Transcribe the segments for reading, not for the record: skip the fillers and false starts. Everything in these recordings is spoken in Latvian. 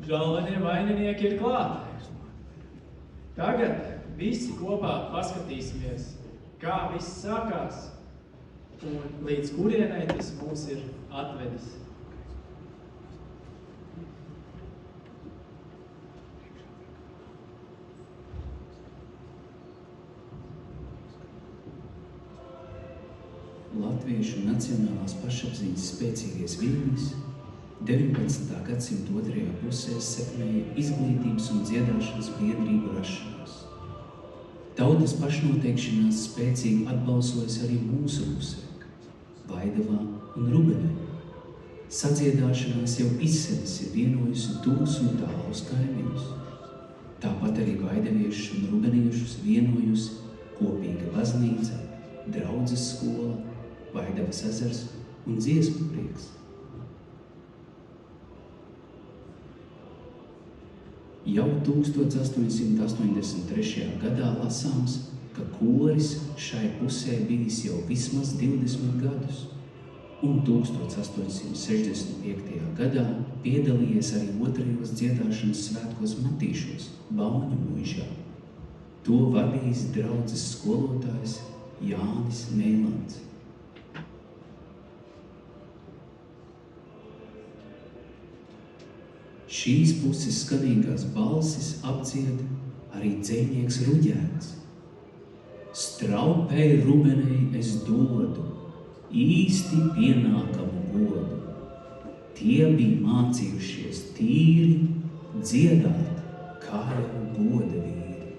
galvenie vaininieki ir klāt. Tagad visi kopā paskatīsimies, kā viss sākās un līdz kurienai tas mūs ir atvedis. Latviešu nacionālās pašapziņas spēcīgais viļņus 19. gadsimta otrajā pusē sekmēja izglītības un dziedāšanas biedrību rašanos. Tautas pašnoteikšanās spēcīgi atbalsojas arī mūsu pusē, Vaidavā un Rubenē. Sadziedāšanās jau izsenis ir vienojusi tūs un tālus kaimiņus. Tāpat arī vaidaviešus un rubeniešus vienojusi kopīga baznīca, draudzes skola, Vaidavas ezers un dziesmu prieks. Jau 1883. gadā lasāms, ka koris šai pusē bijis jau vismaz 20 gadus, un 1865. gadā piedalījies arī otrajos dziedāšanas svētkos Matīšos, Bauņu muižā. To vadījis draudzes skolotājs Jānis Neilands. Šīs puses skanīgās balsis apdzied arī dzejnieks Ruģēns. Straupei Rubenei es dodu īsti pienākamu godu. Tie bija mācījušies tīri dziedāt, kā jau goda vīri.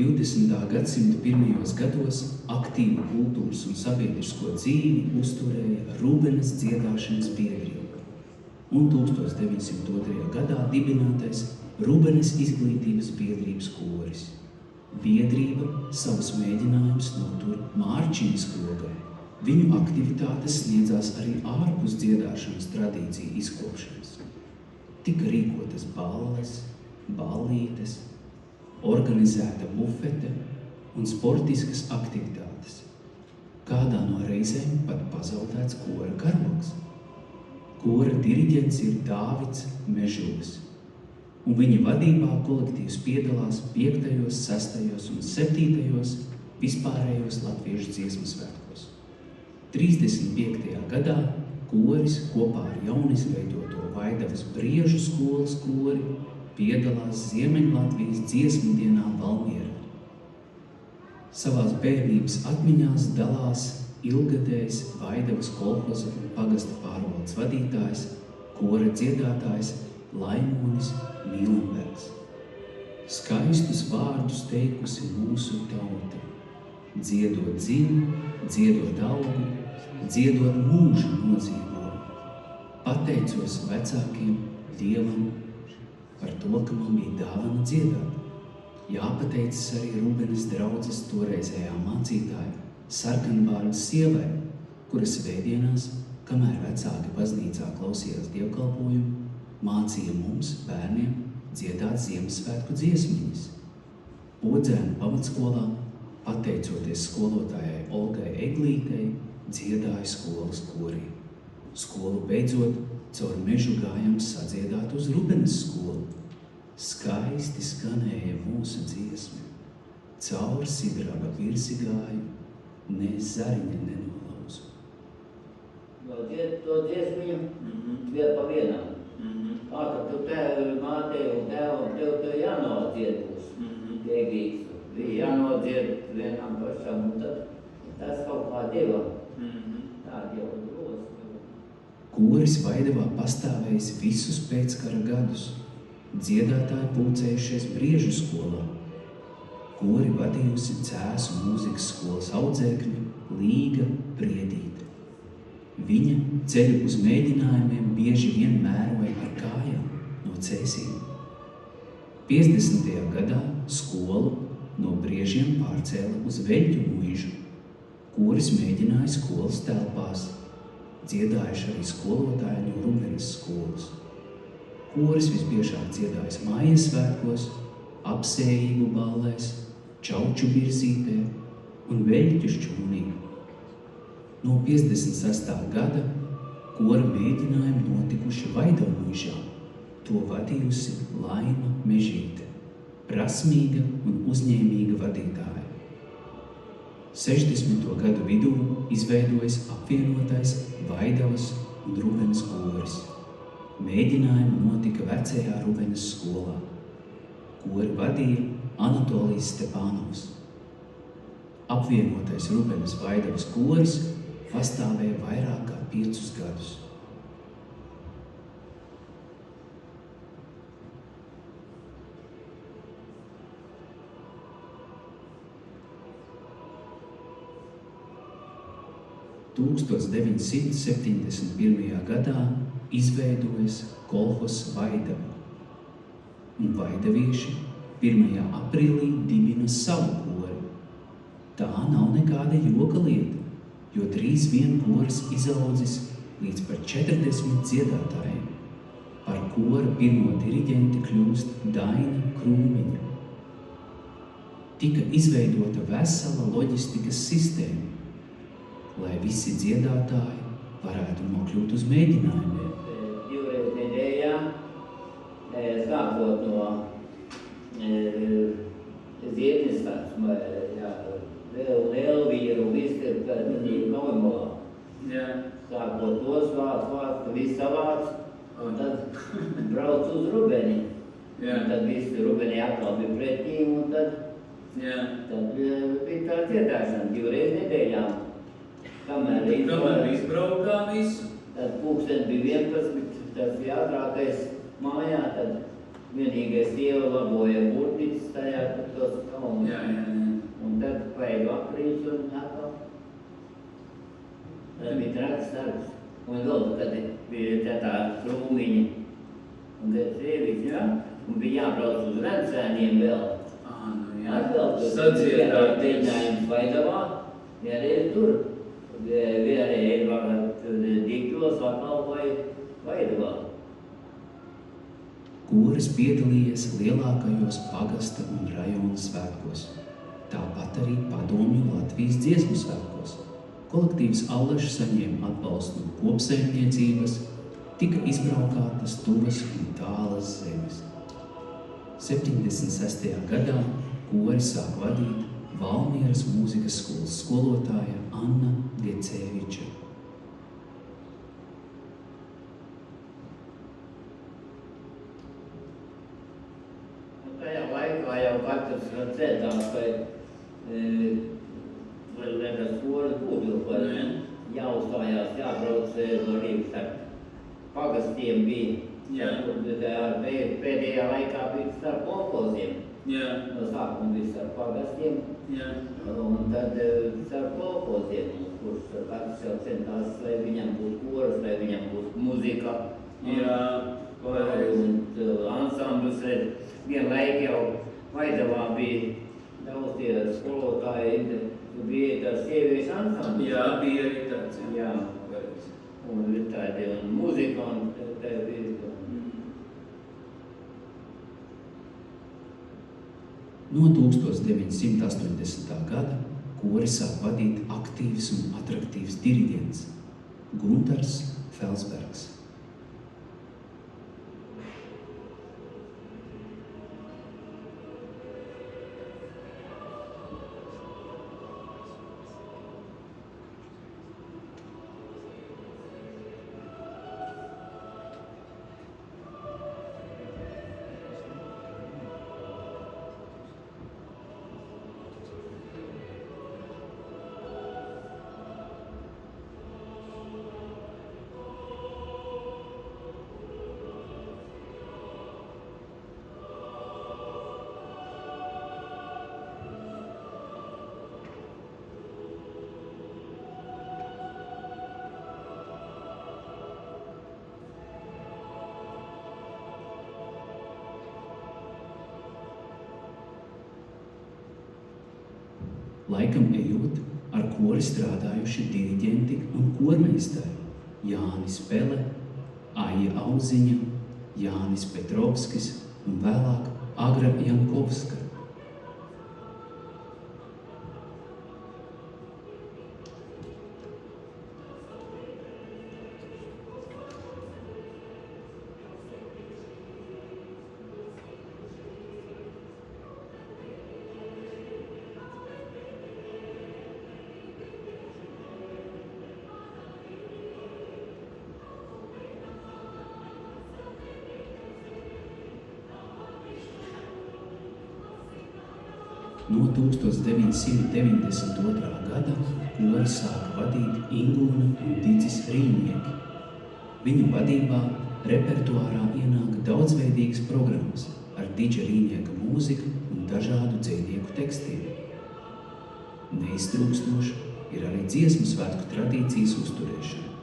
20. gadsimta pirmajos gados aktīvu kultūras un sabiedrisko dzīvi uzturēja Rubenes dziedāšanas biedrība un 1902. gadā dibinātais Rubenes izglītības biedrības koris. Biedrība savus mēģinājumus notur Mārčiņas krogai. Viņu aktivitātes sniedzās arī ārpus dziedāšanas tradīciju izkopšanas. Tika rīkotas balles, ballītes, organizēta bufete un sportiskas aktivitātes. Kādā no reizēm pat pazaudēts kora karogs. Kora diriģents ir Dāvids Mežulis, un viņa vadībā kolektīvs piedalās 5., 6. un 7. vispārējos latviešu dziesmu svētkos. 35. gadā koris kopā ar jaunizveidoto Vaidavas Briežu skolas kori piedalās Ziemeļlatvijas dziesmu dienā Valmierā. Savās bērnības atmiņās dalās ilgadējs Vaidavas kolhoza un pagasta pārvaldes vadītājs, kora dziedātājs Laimonis Mīlenbergs. Skaistus vārdus teikusi mūsu tauta, dziedot dziļu, dziedot augu, dziedot mūžu nodzīvoju. Pateicos vecākiem, Dievam, par to, ka man bija dāvana dziedāt. Jāpateicas arī Rubenes draudzes toreizējā mācītāja Sarkanbārdas sievai, kuras svētdienās, kamēr vecāki baznīcā klausījās dievkalpojumu, mācīja mums, bērniem, dziedāt Ziemassvētku dziesmiņas. Podzēnu pamatskolā, pateicoties skolotājai Olgai Eglītei, dziedāja skolas korī. Skolu beidzot, caur mežu gājām sadziedāt uz Rubenes skolu. Skaisti skanēja mūsu dziesmi. Caur sidraba virsi gāju, ne zariņa nenolauzu. To dziesmiņu vien pa vienam. Kā tad tu mātei un tēvam tev jānodzied būs tiegīgs. Bija jānodzied vienam pašam un tad tas kaut kā divam. Tādi jau drosmi. Koris Vaidavā pastāvējis visus pēckara gadus. Dziedātāji pulcējušies Briežu skolā. Kori vadījusi Cēsu mūzikas skolas audzēkņu Līga Priedīte. Viņa ceļu uz mēģinājumiem bieži vien mēroja ar kājām no cēsīm. 50. gadā skolu no Briežiem pārcēla uz Veļķu muižu. Koris mēģināja skolas telpās, dziedājuši arī skolotāji no Rubenes skolas. Koris visbiežāk dziedājis mājas svētkos, apsējību ballēs, čauču virzītē un veļķu šķūnī. No 56. gada kora mēģinājumi notikuši Vaidavmuižā. To vadījusi Laima Mežīte, prasmīga un uzņēmīga vadītāja. 60. gadu vidū izveidojas apvienotais Vaidavas un Rubenes koris. Mēģinājumi notika vecajā Rubenes skolā. Kori vadīja Anatolijs Stepānovs. Apvienotais Rubenes Vaidavas koris pastāvēja vairāk kā 5 gadus. Gadā izveidojas kolhos Vaidava, un vaidavieši 1. aprīlī dibina savu kori. Tā nav nekāda joka lieta, jo drīz vien koris izaudzis līdz par 40 dziedātājiem. Par kora pirmo diriģenti kļūst Daina Krūmiņa. Tika izveidota vesela loģistikas sistēma, lai visi dziedātāji varētu nokļūt uz mēģinājumiem. 2 reizes nedēļā, sākot no Ziednistāts, vēl Elvīru, visi Noimolā. Sākot tos vārds, viss savāds, un tad brauc uz Rubeni. Un tad visi Rubeni atkal bija pretīm, un tad bija tā dziedāšana 2 reizes nedēļā. Kamēr izbraukā visu. Tad pulkstens bija 11, tas bija ātrākais mājā, tad vienīgais sieva laboja burtiņas tajā, tad tos kalnus. Un tad vajag aprīts un atkal. Tas bija traks darbs. Un vēl, kad bija tā Krūmiņa un sieviņa, un bija jābrauc uz Rencēniem vēl. Atkal tur bija mēģinājums Vaidavā, vienreiz tur. Vienreiz Dikļos atkal Vaidavā. Koris piedalījies lielākajos pagasta un rajona svētkos, tāpat arī Padomju Latvijas dziesmu svētkos. Kolektīvs Allaši saņēma atbalstu no kopsaimniecības, tika izbraukātas tuvas un tālas zemes. 76. gadā kori sāk vadīt Valmieras mūzikas skolas skolotāja Anna Gecēviča. Tajā laikā jau katrs centās, lai tas skolas būtu, vai jāuzstājās, jābrauc no Rīgas ar pagastiem bija. Pēdējā laikā bija starp kolhoziem. No sākuma bija starp pagastiem, un tad starp kolhoziem, kurš katrs jau centās, lai viņam būs koras, lai viņam būs muzika. Un ansamblis, vienlaik jau Vaidavā bija daudz tie skolotāji, bija tās sieviešu ansamblis. Bija arī tāds, Un tādi muzika un tā bija. No 1980. gada kori sāk vadīt aktīvs un atraktīvs diriģents Guntars Felsbergs. Laikam ejot, ar kori strādājuši diriģenti un kormeistari Jānis Pele, Aija Auziņa, Jānis Petrovskis un vēlāk Agra Jankovska. No 1992. Gada kori sāka vadīt Ingūna un Ticis Rīnieki. Viņu vadībā repertuārā ienāk daudzveidīgas programmas ar Tiča Rīnieka mūziku un dažādu dzejnieku tekstiem. Neiztrūkstoša ir arī dziesmu svētku tradīcijas uzturēšana.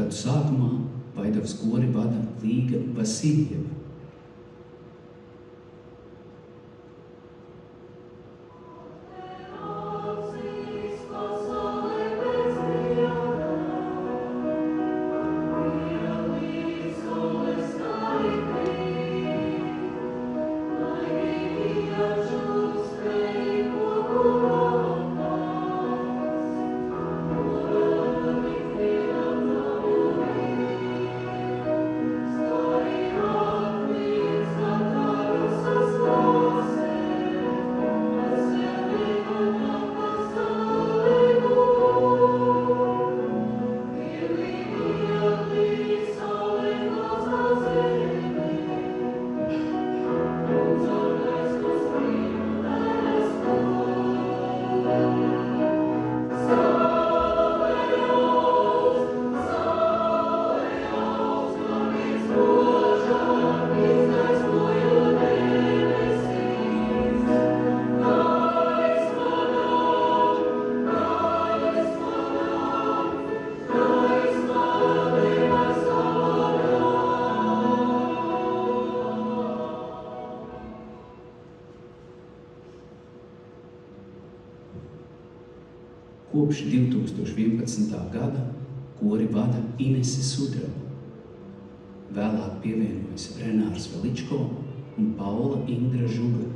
Gadu sākumā Vaidavas kori vada Līga Vasiljeva. Kopš 2011. Gada kori vada Inese Sudraba. Vēlāk pievienojas Renārs Veličko un Paula Indra Žuga.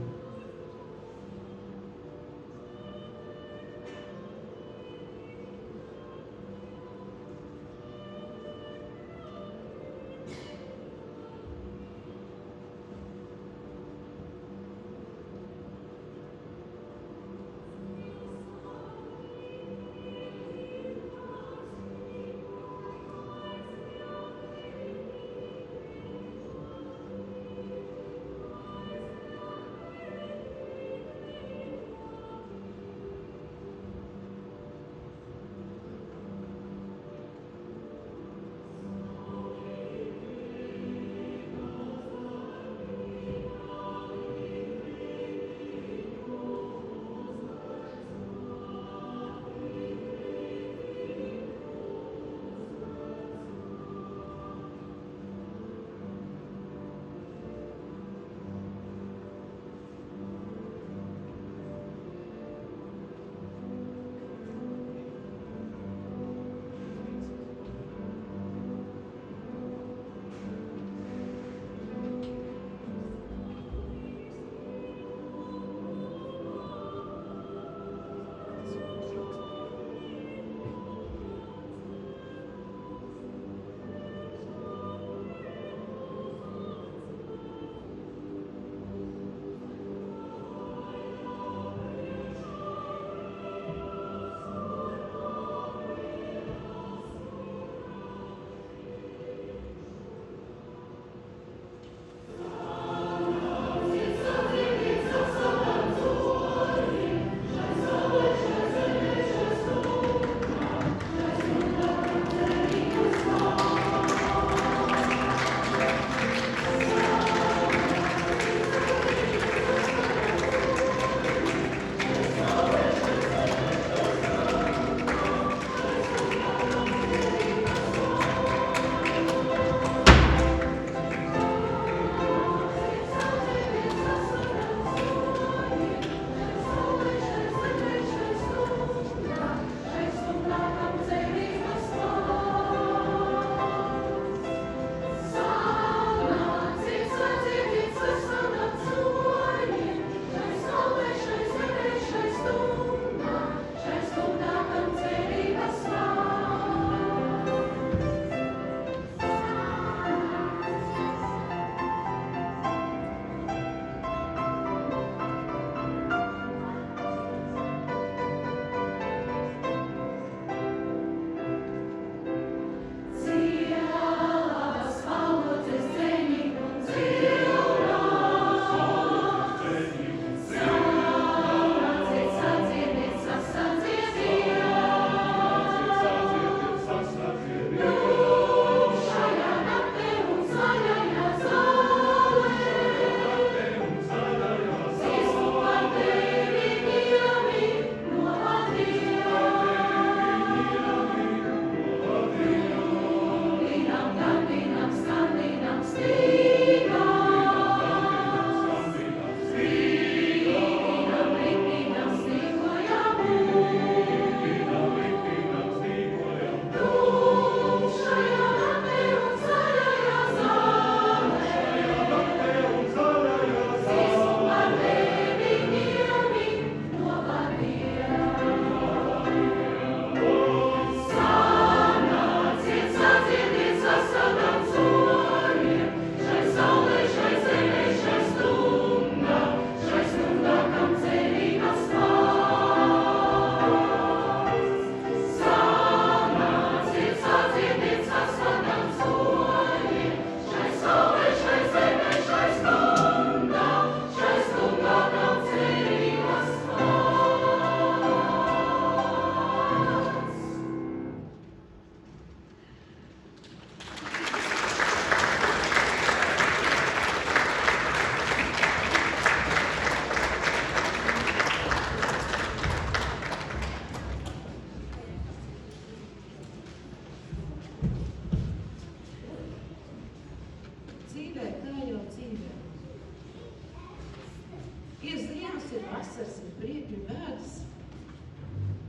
Ir ziemas, ir vasaras, ir prieki, ir vēdas.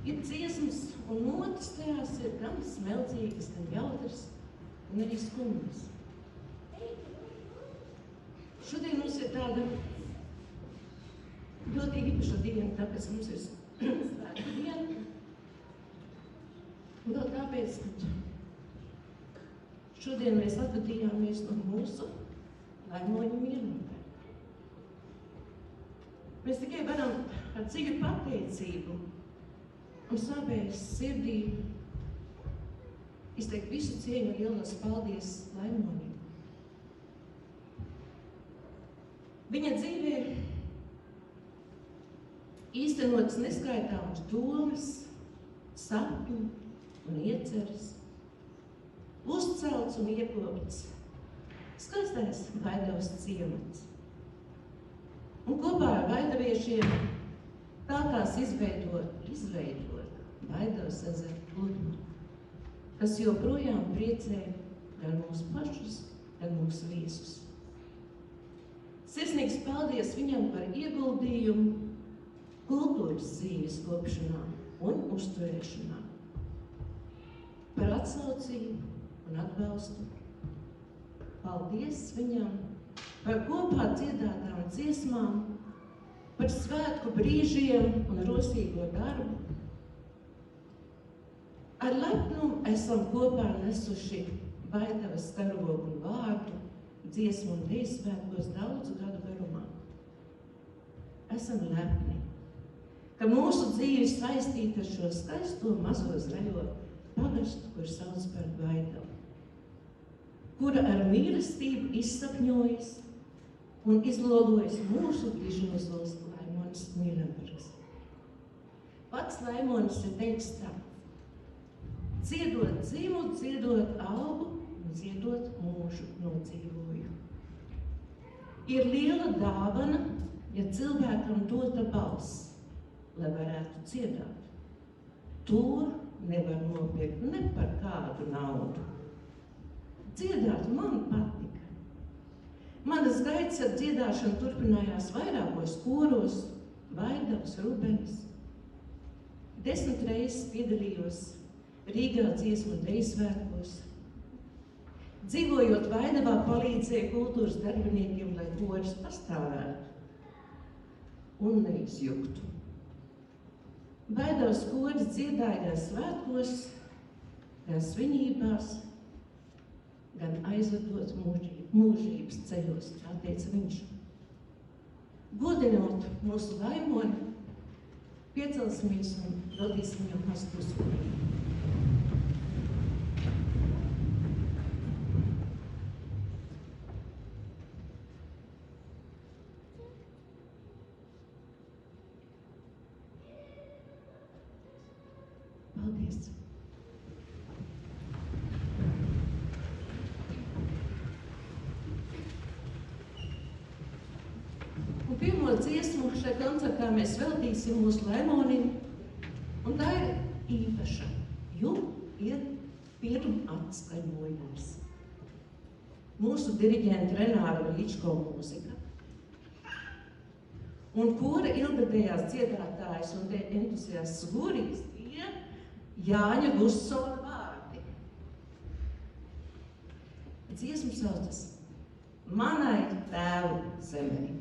Ir dziesmas un notis tajās ir gan smeldzīgas, gan jautras un arī skumjas. Šodien mums ir tāda ļoti īpaša diena, tāpēc mums ir svētku diena. Un vēl tāpēc, ka šodien mēs atvadījāmies no mūsu Laimoņu miernotai. Mēs tikai varam ar dziļu pateicību un sāpēs sirdī izteikt visu cieņu un lielos paldies Laimonim. Viņa dzīvē īstenotas neskaitāmas domas, sapņu un ieceres, uzcelts un iekopts skaistais Vaidavas ciemats. Un kopā ar vaidaviešiem tākās izveidot Vaidavas ezera pludmali, kas joprojām priecē gan mūsu pašus, gan mūsu viesus. Sirsnīgs paldies viņam par ieguldījumu kultūras dzīves kopšanā un uzturēšanā, par atsaucību un atbalstu. Paldies viņam par kopā dziedātām dziesmām, par svētku brīžiem un rosīgo darbu. Ar lepnumu esam kopā nesuši Vaidavas karogu un vārdu, dziesmu un deju svētkos daudzu gadu garumā. Esam lepni, ka mūsu dzīve saistīta ar šo skaisto mazo zaļo pagastu, kur sauc par Vaidavu, kura ar mīlestību izsapņojas un izlolojas mūsu dižozols Laimonis Mīlenbergs. Pats Laimonis ir teicis tā: dziedot dzimu, dziedot albu un dziedot mūžu nodzīvoju. Ir liela dāvana, ja cilvēkam dota balss, lai varētu dziedāt. To nevar nopirkt ne par kādu naudu. Dziedāt man patika. Manas gaitas ar dziedāšanu turpinājās vairākos koros, Vaidavas, Rubenes. 10 reizes piedalījos Rīgā dziesmu un deju svētkos. Dzīvojot Vaidavā, palīdzēja kultūras darbiniekiem, lai koris pastāvētu un neizjuktu. Vaidavas koris dziedāja gan svētkos, gan svinībās, gan aizvedot mūžības ceļos, kā teica viņš. Godinot mūsu Laimoni, piecelsimies un veltīsim viņam mazu klusumu. Paldies! Un pirmo dziesmu šai koncertā mēs veltīsim mūsu Laimonim, un tā ir īpaša, jo ir pirmatskaņojums. Mūsu diriģenta Renāra Ličko mūzika. Un kora ilgadējās dziedātājas un entuziasts gurīs ir Jāņa Gussona vārdi. Dziesmu saucas Manai tēvu zemei.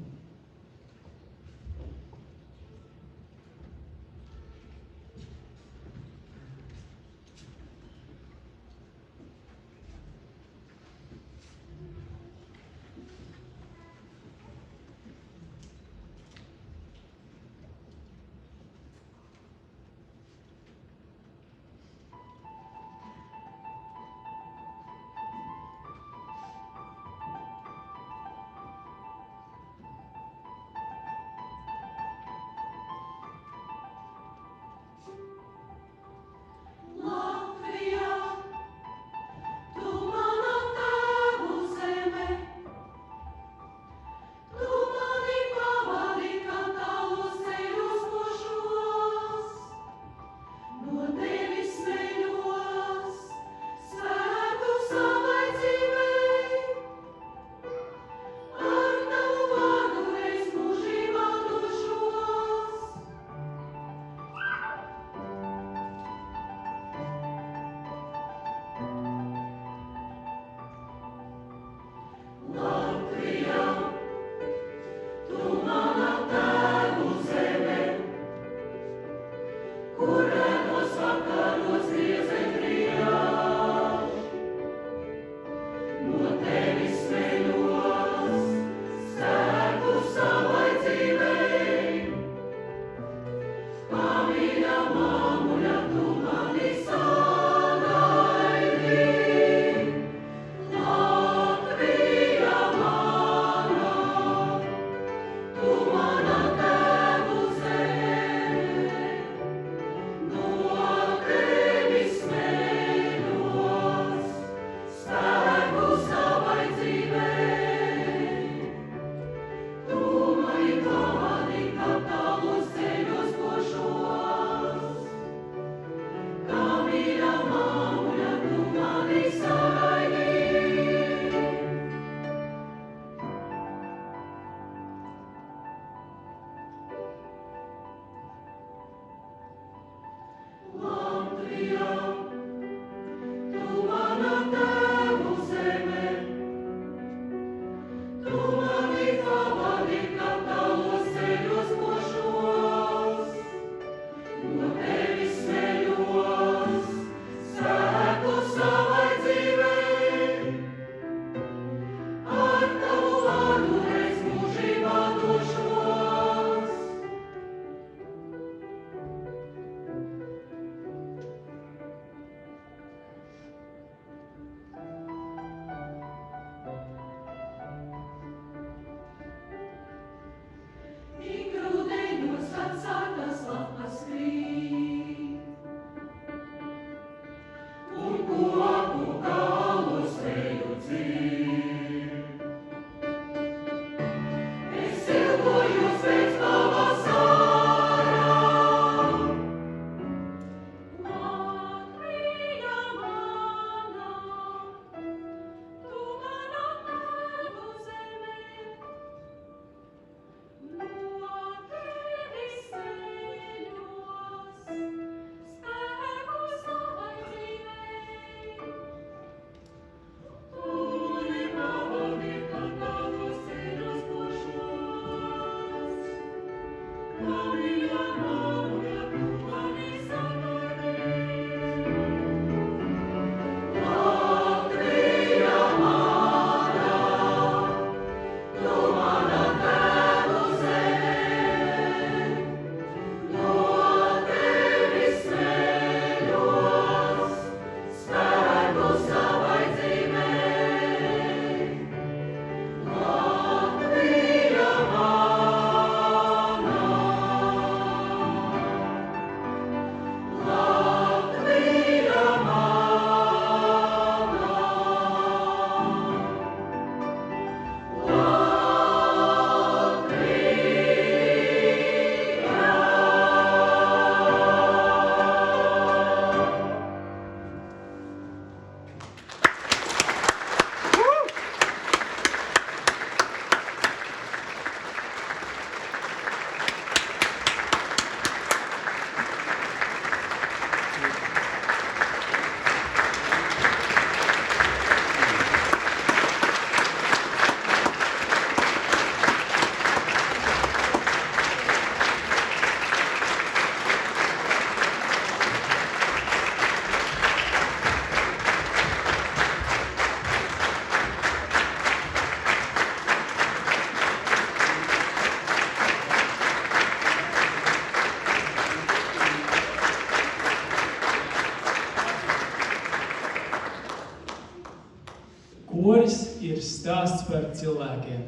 troņus ir stāsts par cilvēkiem.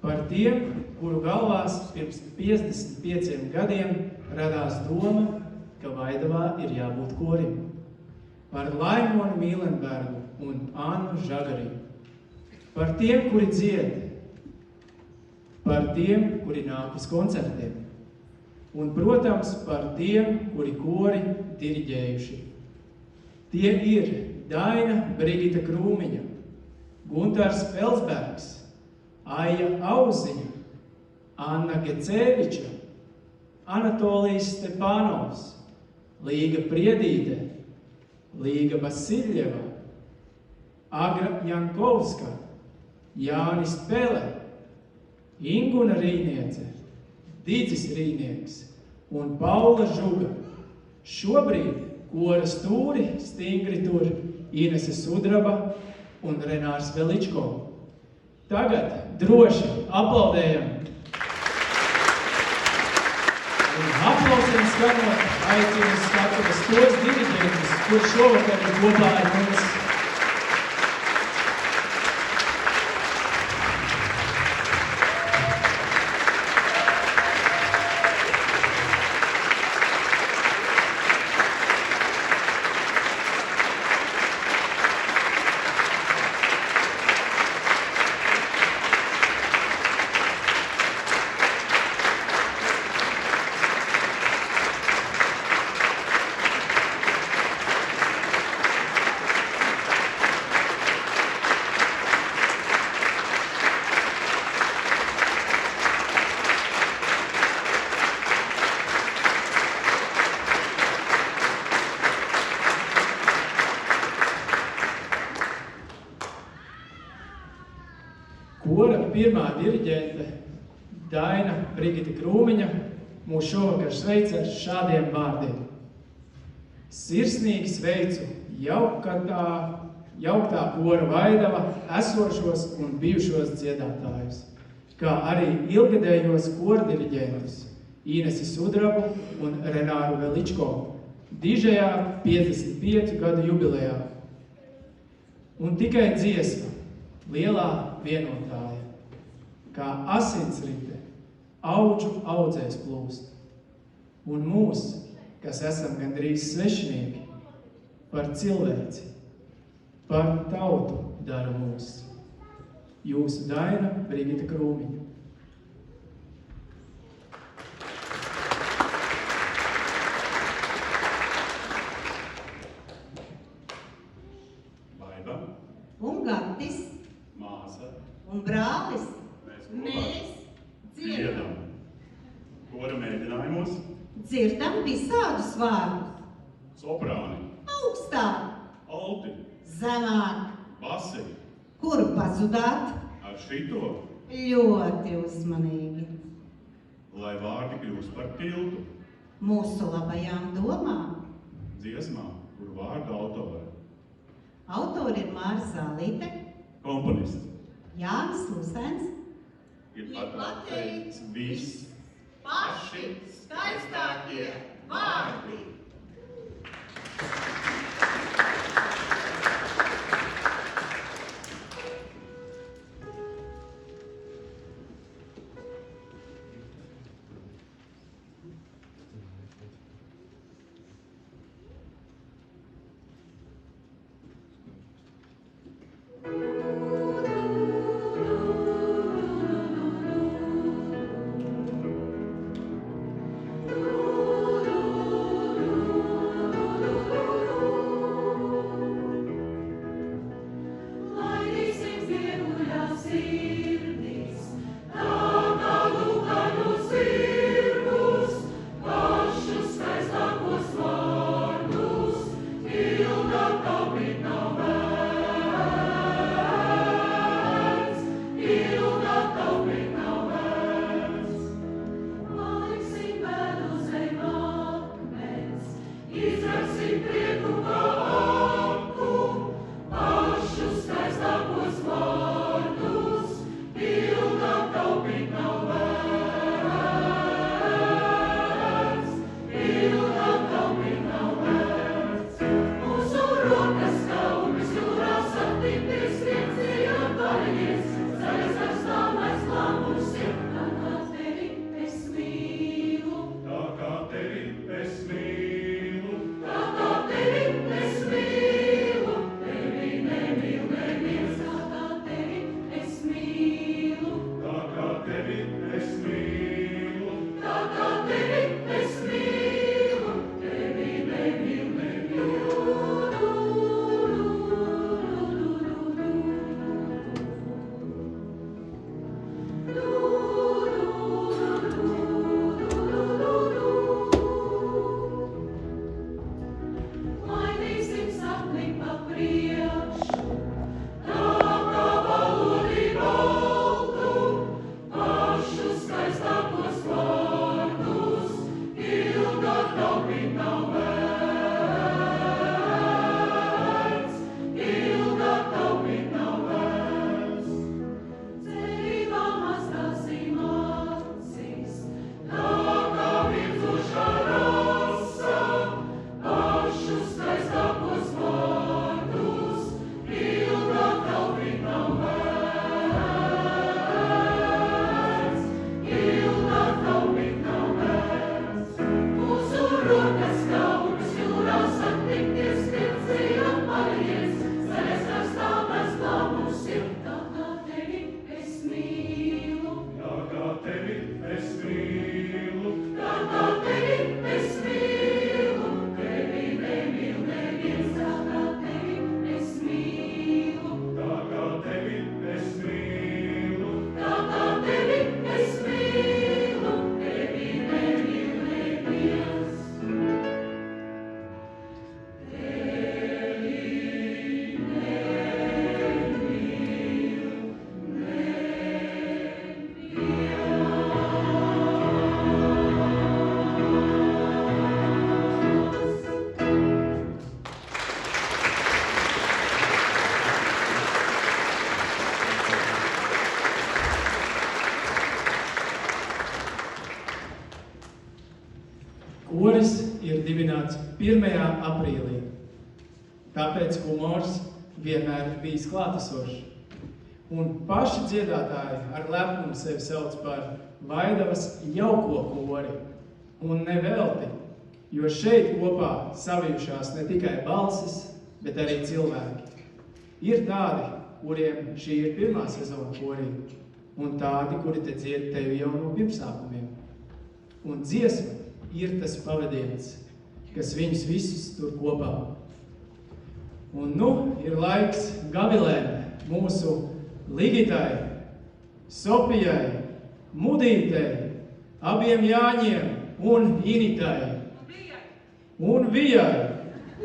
Par tiem, kuru galvās pirms 55 gadiem radās doma, ka Vaidavā ir jābūt korim. Par Laimonu Mīlenbergu un Annu Žagariju. Par tiem, kuri dzied. Par tiem, kuri nāk uz koncertiem. Un, protams, par tiem, kuri kori diriģējuši. Tie ir Daina Brigita Krūmiņa, Guntars Felsbergs, Aija Auziņa, Anna Gecēviča, Anatolijas Stepanovs, Līga Priedīte, Līga Vasiļeva, Agra Jankovska, Jānis Pele, Inguna Rīniece, Didzis Rīnieks un Paula Žuga. Šobrīd kora stūri stingri tur Inese Sudraba un Renārs Veličko. Tagad droši aplaudējam. Un aplausiem skanot aicinu skatuves tos diriģentus, kur šovakar ir kopā ar mums. Kora pirmā diriģente Daina Brigita Krūmiņa mūs šovakar sveic ar šādiem vārdiem. Sirsnīgi sveicu jauktā kora Vaidava esošos un bijušos dziedātājus, kā arī ilgadējos kordiriģentus Inesi Sudrabu un Renāru Veličko dižajā 55 gadu jubilejā. Un tikai dziesma, lielā vienotāja, kā asinsrite, auģu audzēs plūst. Un mūs, kas esam gandrīz svešinieki, par cilvēci, par tautu dara mūs. Jūsu Daina Brigita Krūmiņa. Vaiva, Un Gatis, māsa, un brālis, mēs dziedam. Kora mēģinājumos dzirdam visādus vārdus. soprāni, Augstāk, alti, zemāk, basi, kur pazudāt, ar šito, ļoti uzmanīgi. lai vārdi kļūst par tiltu, Mūsu labajām domām. dziesmā, kur vārdu autori, Autori ir Māra Zālīte, komponists, Jānis Lusens, ir pateicis viss, paši skaistākie vārdi. Vaiva, Koris ir dibināts 1. aprīlī, tāpēc humors vienmēr ir bijis klātesošs. Un paši dziedātāji ar lepnumu sevi sauc par Vaidavas jauko kori. Un nevelti, jo šeit kopā savijušās ne tikai balsis, bet arī cilvēki. Ir tādi, kuriem šī ir pirmā sezona korī, un tādi, kuri te dzied tevi jau no pirmsākumiem. Un dziesma ir tas pavadiens, kas viņus visus tur kopā. Un ir laiks gavilēm, mūsu Ligitai, Sofijai, Mudītei, abiem Jāņiem un Initai un Vijai,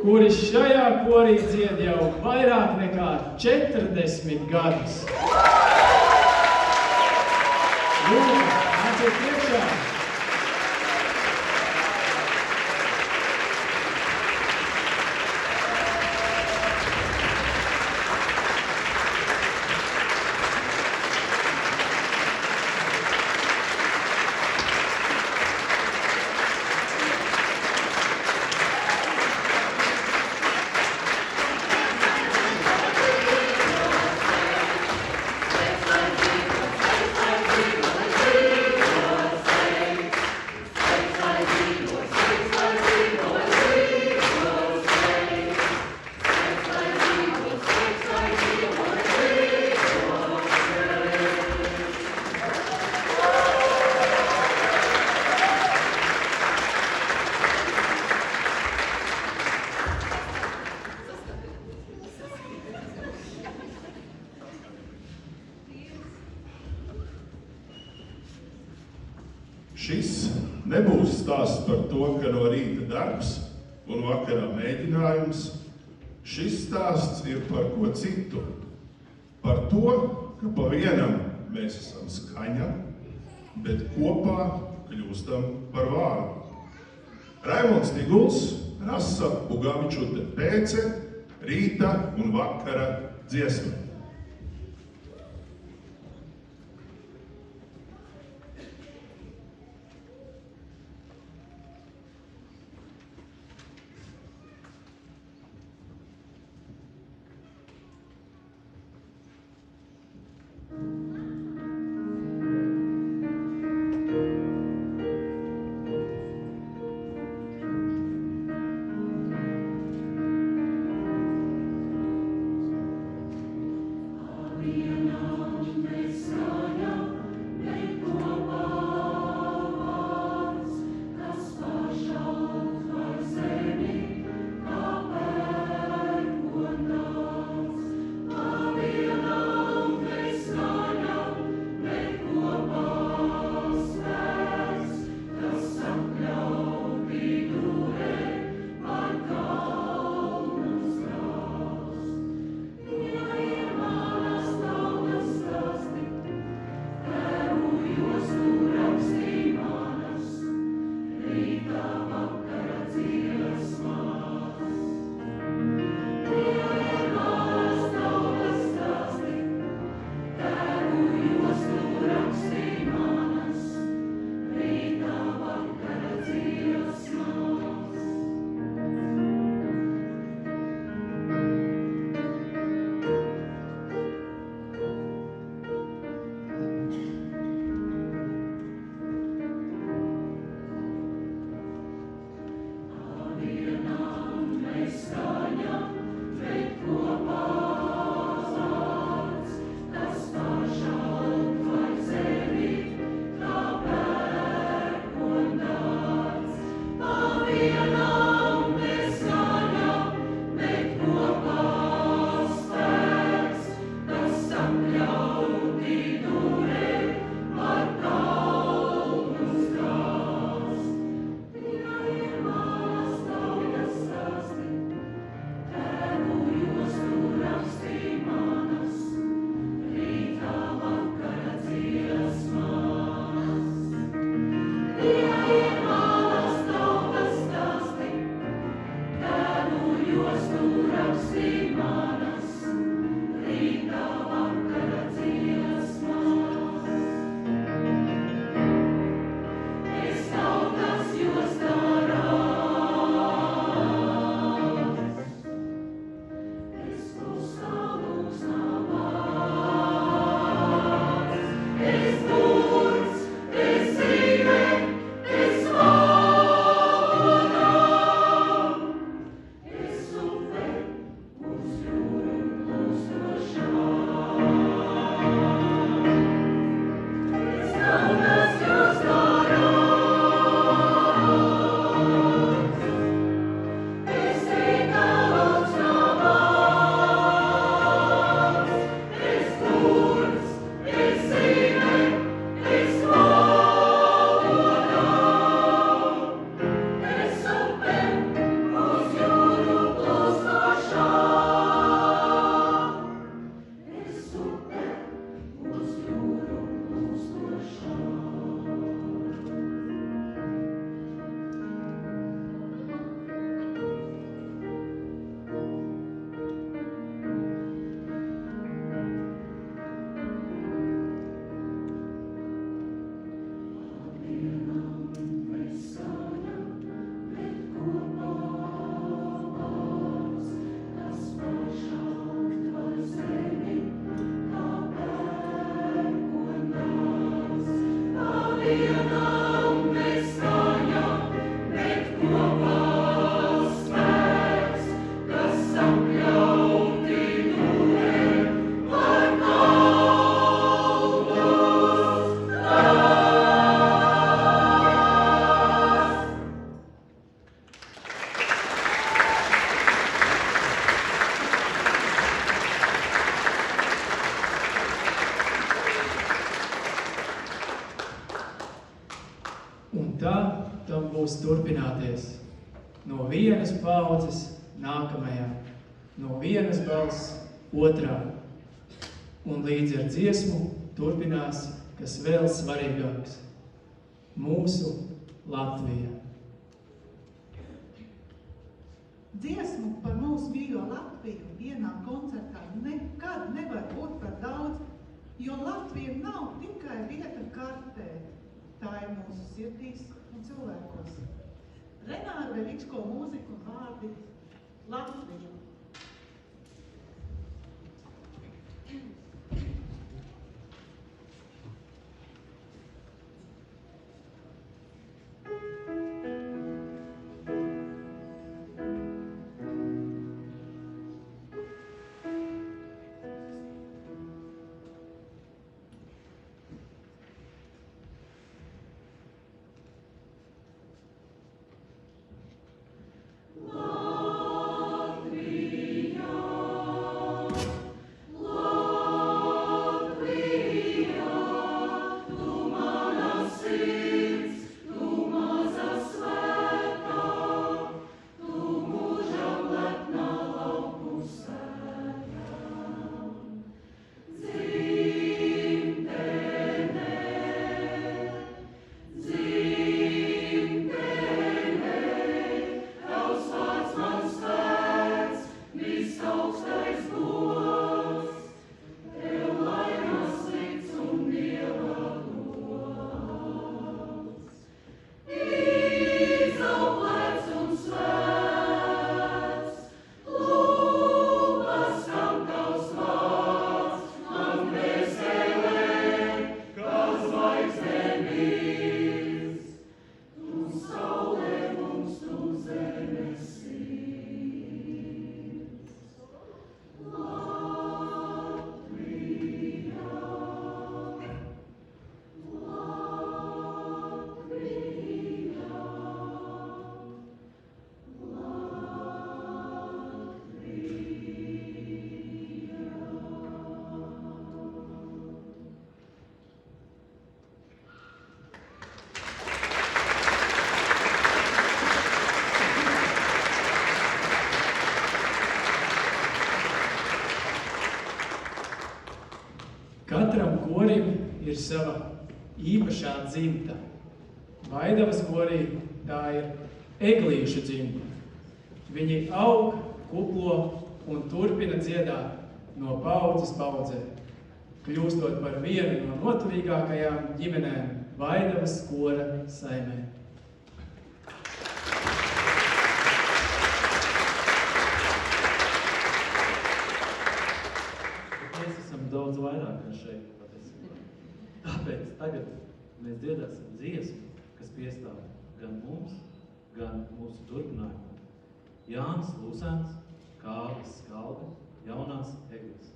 kuri šajā korī dzied jau vairāk nekā 40 gadus. Lūdzu, nāciet priekšā! Šis nebūs stāsts par to, ka no rīta darbs un vakarā mēģinājums. Šis stāsts ir par ko citu. Par to, ka pa vienam mēs esam skaņa, bet kopā kļūstam par vārdu. Raimonds Tiguls, Rasa Bugavičute Pēce, rīta un vakara dziesma. būs turpināties no vienas paudzes nākamajā, no vienas balss otrā. Un līdz ar dziesmu turpinās, kas vēl svarīgāks – mūsu Latvija. Dziesmu par mūsu mīļo Latviju vienā koncertā nekad nevar būt par daudz, jo Latvija nav tikai vieta kartē, tā ir mūsu sirdīs un cilvēkos. Renāra Veličko mūzika un vārdi Latvija. Katram korim ir sava īpašā dzimta. Vaidavas korī tā ir eglīšu dzimta. Viņi aug, kuplo un turpina dziedāt no paudzes paudzē, kļūstot par vienu no noturīgākajām ģimenēm Vaidavas kora saimē. Mēs esam daudz vairāk kā šeit patiesībā. Tāpēc tagad mēs dziedāsim dziesmu, kas piestāv gan mums, gan mūsu turpinājumam. Jānis Lūsēns, Kārlis Skalbe, Jaunās Egles.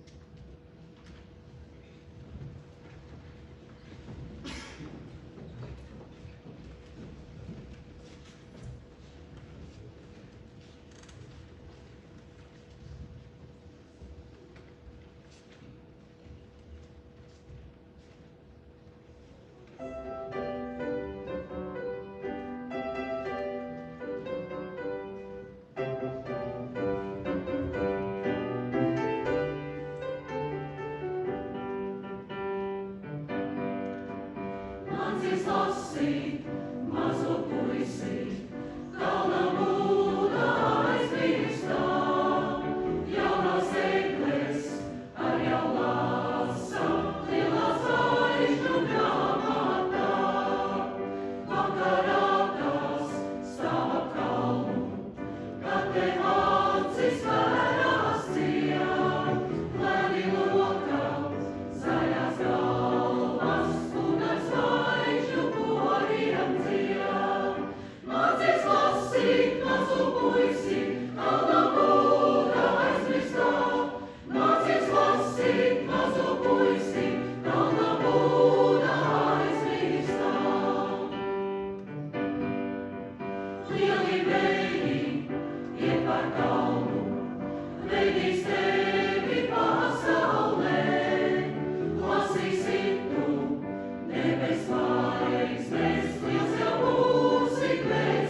Debes vārīgs, mēs liels jau mūsi glēs.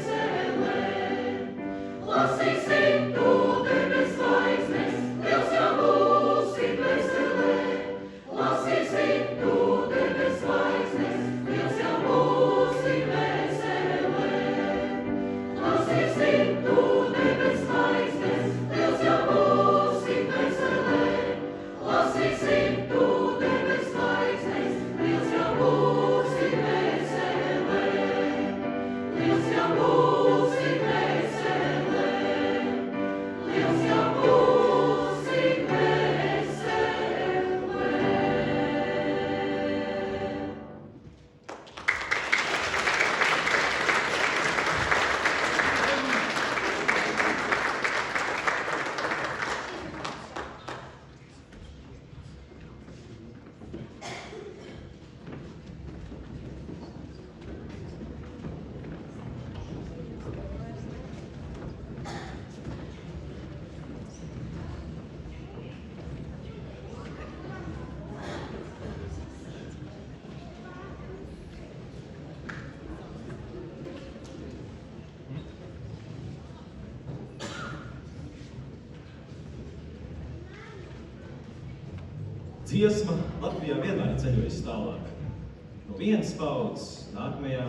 dziesma Latvijā vienmēr ir ceļojusi tālāk. No vienas paudzes nākamajā,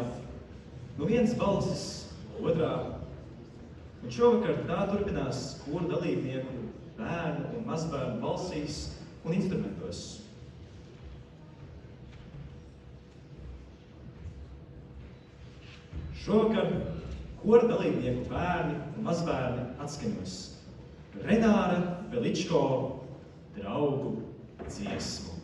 no vienas balsis otrā. Un šovakar tā turpinās koru dalībnieku, bērnu un mazbērnu balsīs un instrumentos. Šovakar koru dalībnieku bērni un mazbērni atskaņos Renāra Veličko draugu dziesmu.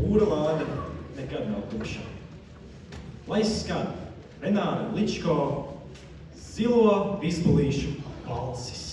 Pūra lāde nekad nav tukša. Lai skan Renāra Veličko zilo vizbulīšu balsis.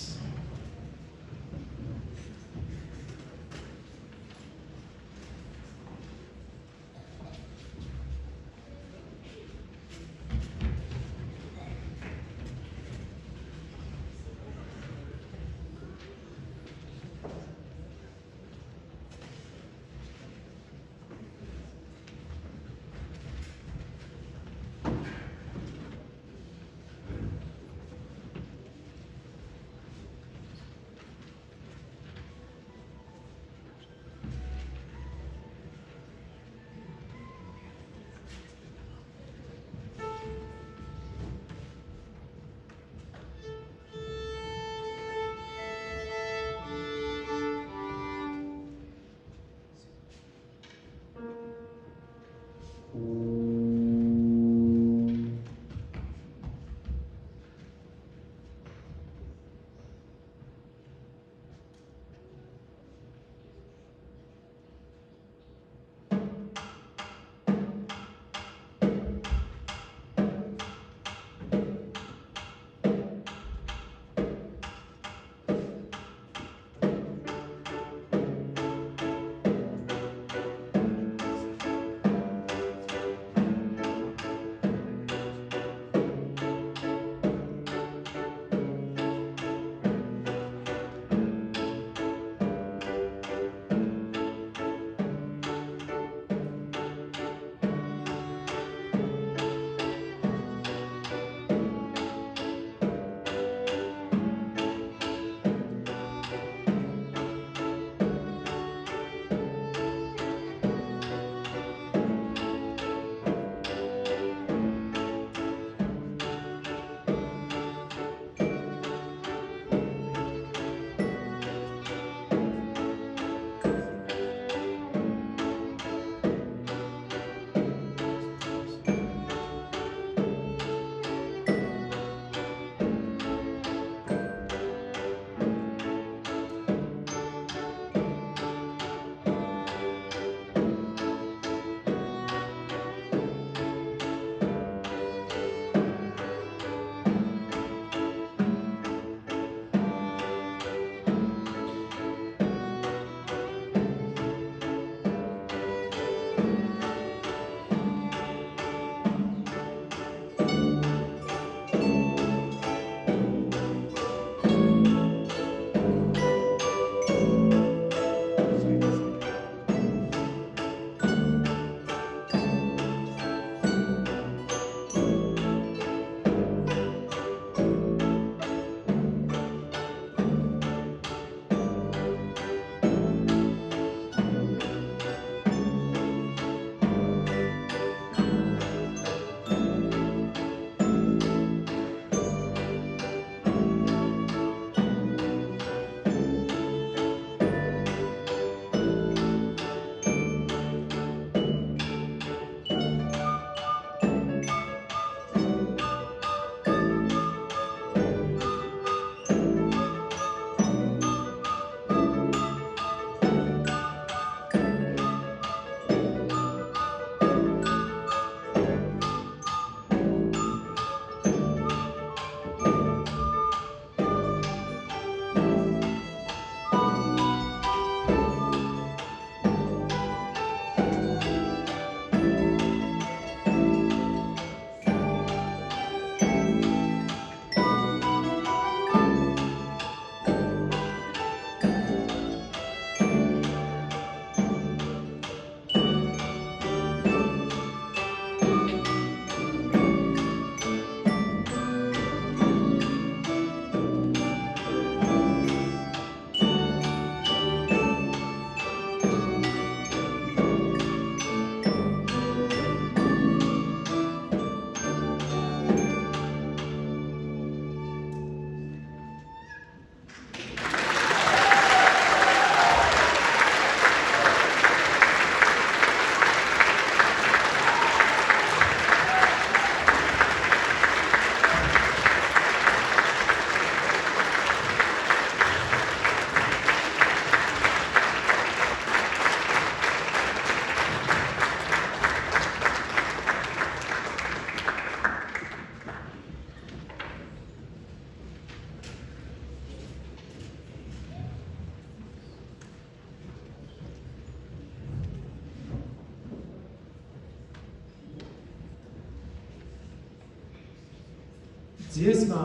Dziesmā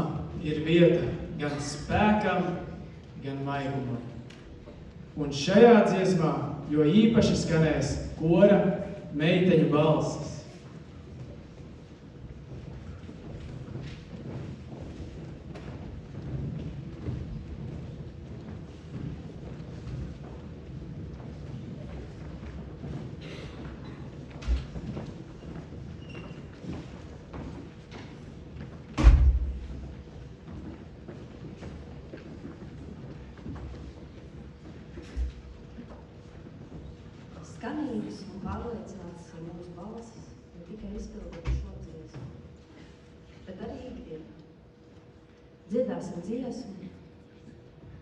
ir vieta gan spēkam, gan maigumam. Un šajā dziesmā jo īpaši skanēs kora meiteņu balsis. Skanīgas un pārliecinātas ir mūsu balsis. dziedāsim dziesmu,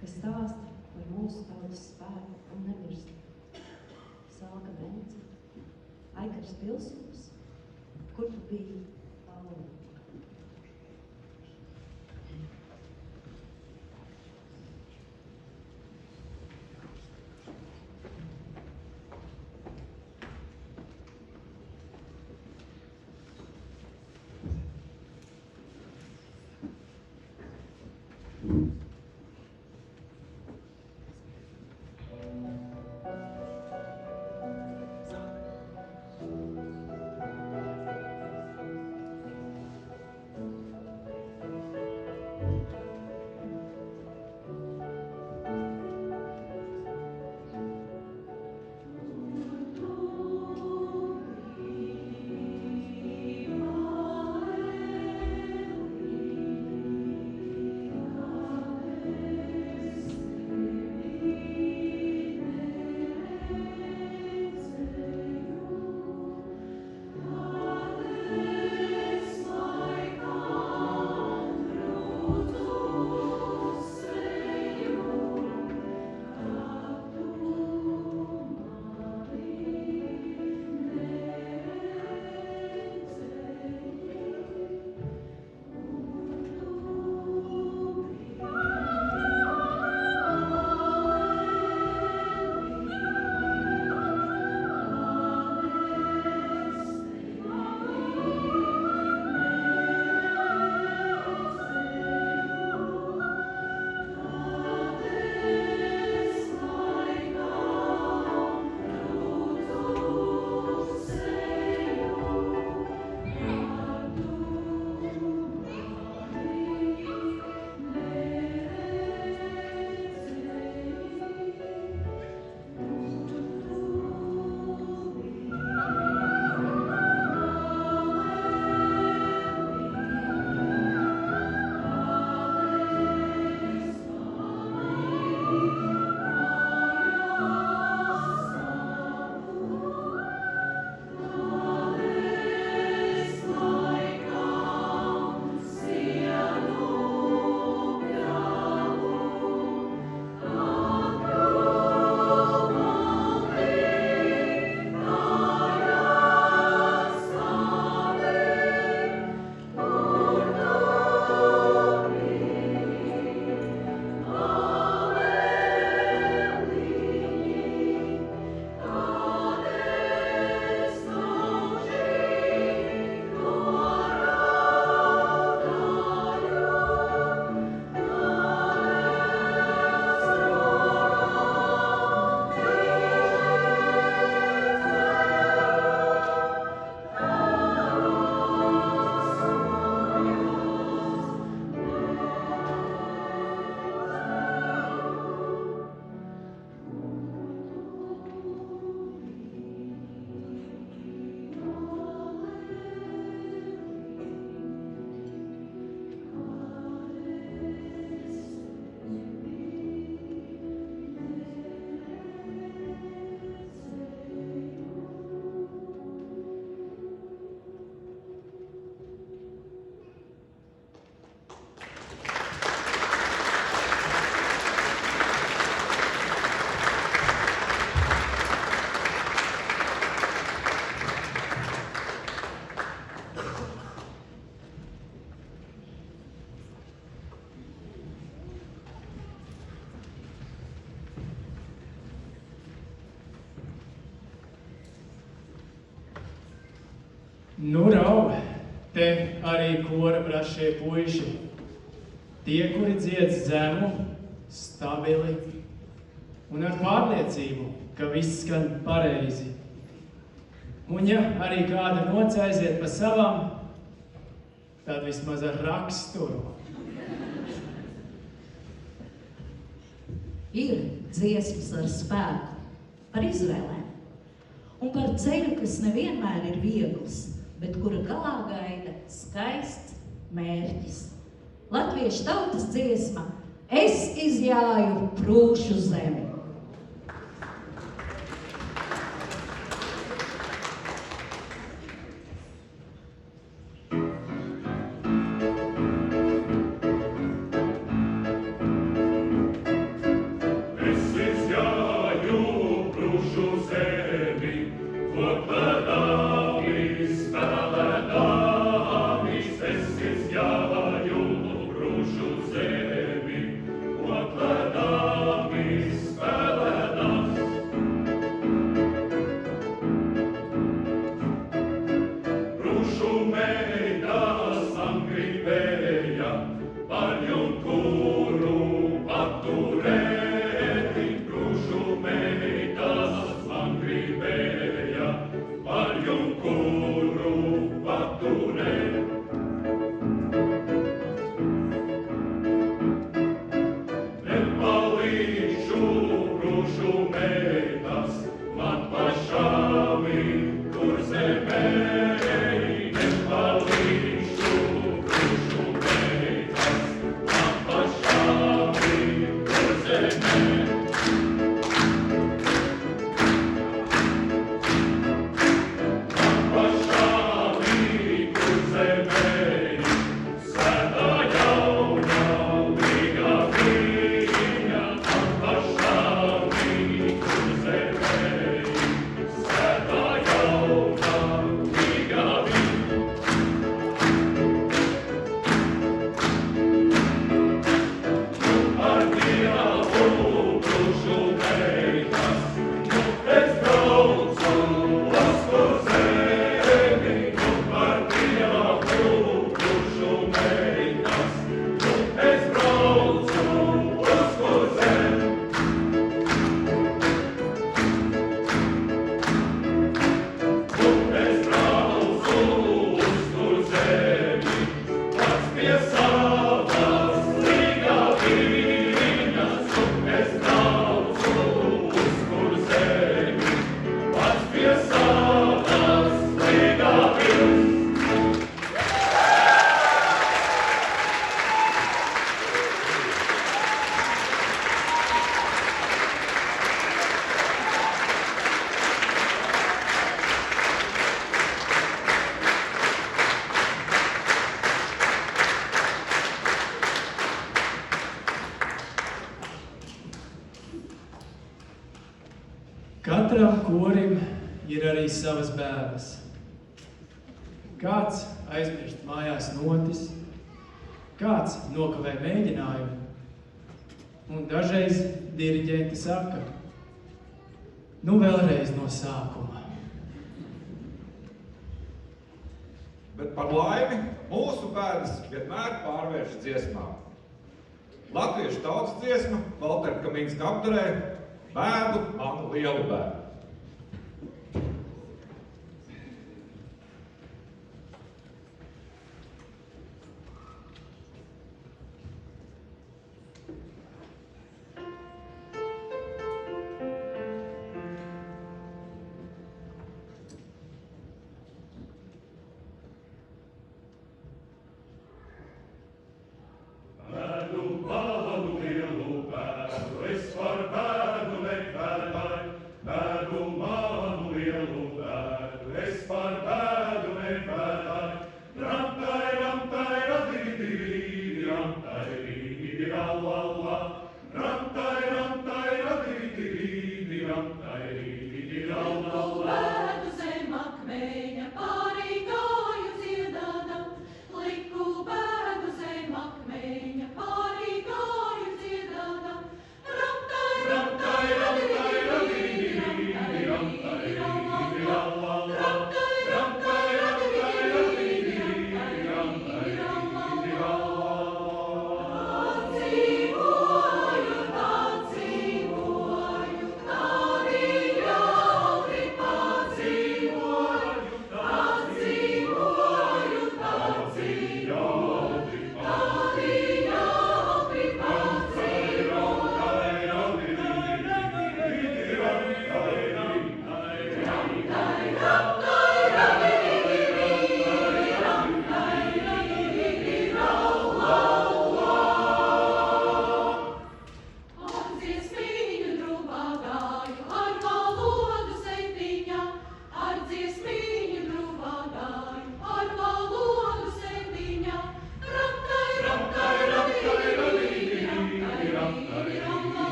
kas stāsta par mūsu tautas spēku un nemirst. Salka Bence, Aikars Pilsums, kur tu biji, Paula? Nu, rau, te arī kora brašie puiši. Tie, kuri dzied zemu, stabili un ar pārliecību, ka viss skan pareizi. Un ja arī kāda noce aiziet pa savām, tad vismaz ar raksturu. Ir dziesmas ar spēku, par izvēlēm un par ceļu, kas nevienmēr ir viegls, bet kura galā gaida skaists mērķis. Latviešu tautas dziesma Es izjāju Prūšu zemi. Katram korim ir arī savas bēdas. Kāds aizmirst mājās notis, kāds nokavē mēģinājumu, un dažreiz diriģenti saka, nu vēlreiz no sākuma. Bet par laimi mūsu bēdas vienmēr pārvērš dziesmā. Latviešu tautas dziesma Valtera Kaminska apturē Bēdu manu lielu bēdu.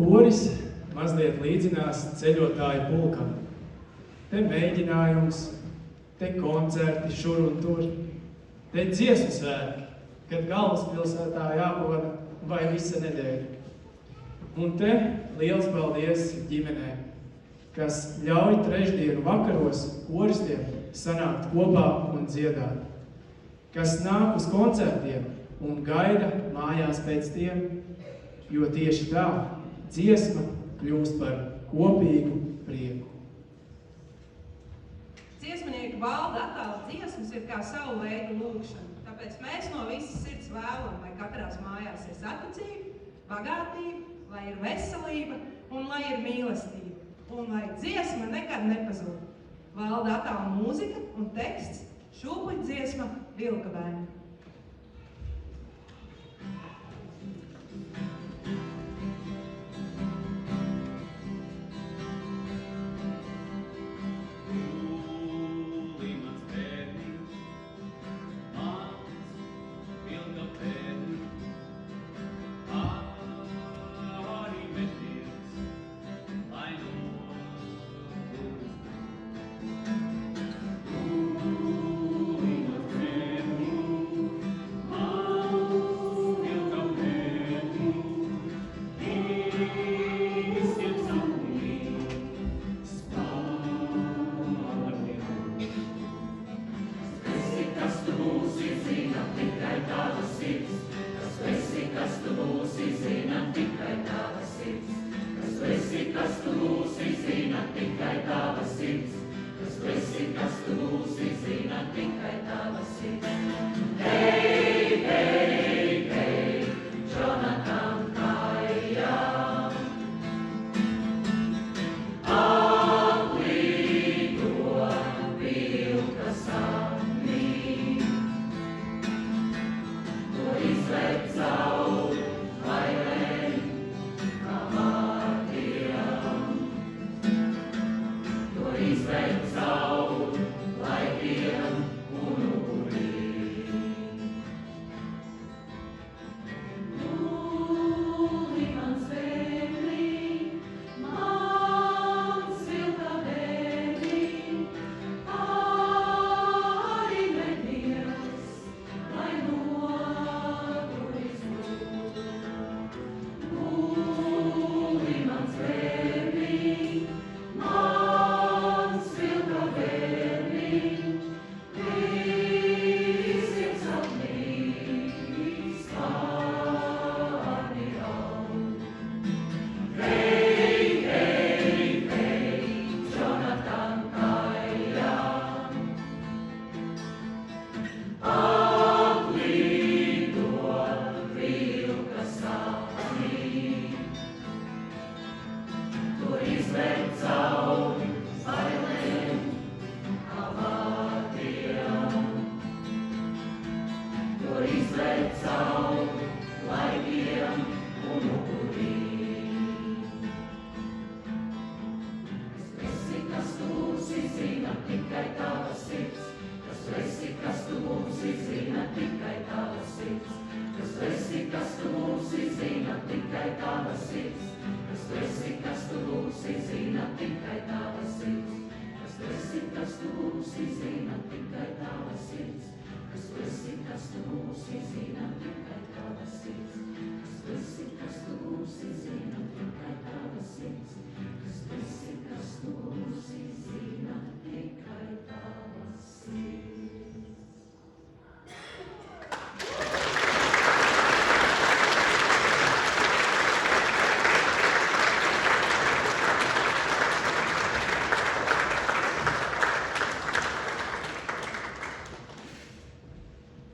Koris mazliet līdzinās ceļotāju pulkam. Te mēģinājums, te koncerti šur un tur, te dziesmu svētki, kad galvaspilsētā jāpavada vai visa nedēļa. Un te liels paldies ģimenē, kas ļauj trešdienu vakaros koristiem sanākt kopā un dziedāt, kas nāk uz koncertiem un gaida mājās pēc tiem, jo tieši tā dziesma kļūst par kopīgu prieku. Dziesminieka Valda attēla dziesmas ir kā savu veidu lūgšana, tāpēc mēs no visas sirds vēlam, lai katrās mājās ir saticība, bagātība, lai ir veselība un lai ir mīlestība, un lai dziesma nekad nepazūd. Valda attēla mūzika un teksts, šūpuļu dziesma Vilkavēni.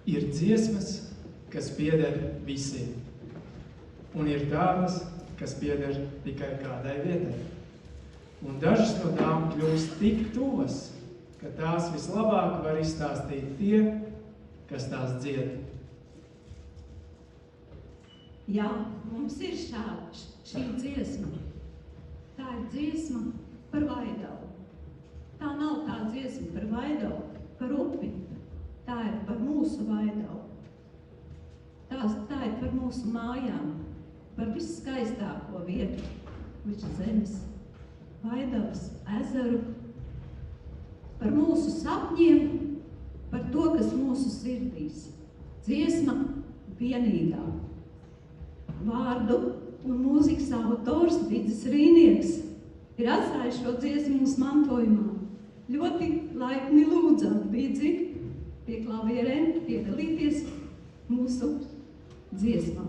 Ir dziesmas, kas pieder visiem, un ir tādas, kas pieder tikai kādai vietai. Un dažas no tām kļūst tik tuvas, ka tās vislabāk var izstāstīt tie, kas tās dzied. Jā, mums ir šī dziesma. Tā ir dziesma par Vaidavu. Tā nav tā dziesma par Vaidavu, par upi. Tā ir par mūsu Vaidavu. Tā ir par mūsu mājām. par visskaistāko vietu virs zemes, Vaidavas ezeru, par mūsu sapņiem, par to, kas mūsu sirdīs. Dziesma vienīgā. Vārdu un mūzikas autors Vidzis Rīnieks ir atstājis šo dziesmu mums mantojumā. Ļoti laipni lūdzam Vidzi pie klavierēm piedalīties mūsu dziesmā.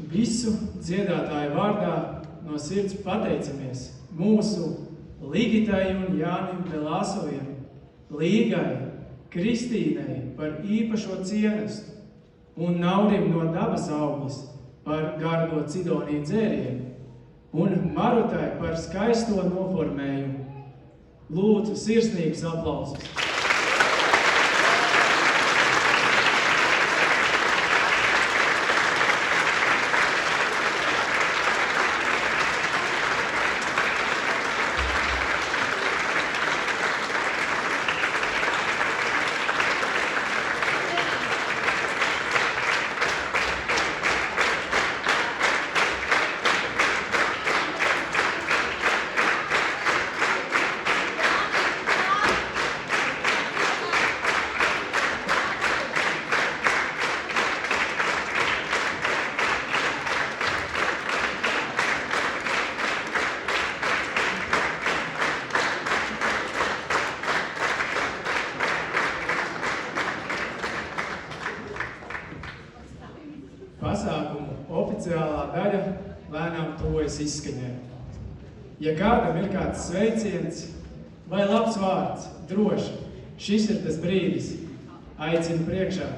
Visu dziedātāju vārdā no sirds pateicamies mūsu Ligitai un Jānim Belāsoviem, Līgai, Kristīnei par īpašo cienestu un Naurim no Dabas auglis par gardo cidoniju dzērienu un Marutai par skaisto noformējumu. Lūdzu, sirsnīgus aplausus! Pasākumu oficiālā daļa lēnām tuvojas izskaņai. Ja kādam ir kāds sveiciens vai labs vārds, droši, šis ir tas brīdis. Aicinu priekšā.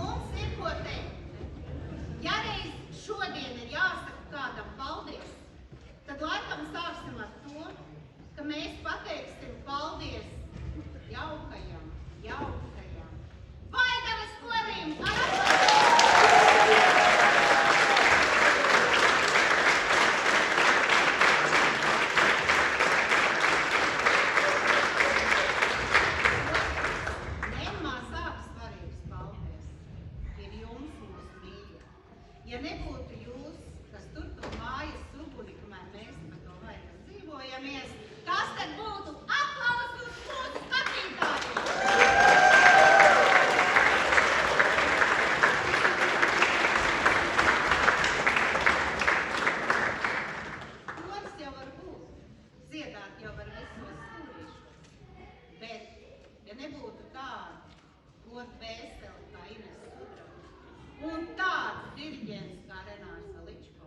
Mums ir ko teikt. Ja reiz tiešām sāksim ar to, ka mēs pateiksim paldies jaukajam Vaidavas korim ar nemazāk svarīgs paldies ir jums, mūsu mīļie. Ja nebūtu jūs, kas turtu mājas suguļi, kamēr mēs par to Vaidavas dzīvojamies, kas tad būtu aplausus mūsu skatītājiem? Koks jau var būt, dziedāt jau var visos stūrīšos, bet, ja nebūtu tāda goda vēsteli kā Ines Sudraba un tāds diriģents kā Renārs Aličko,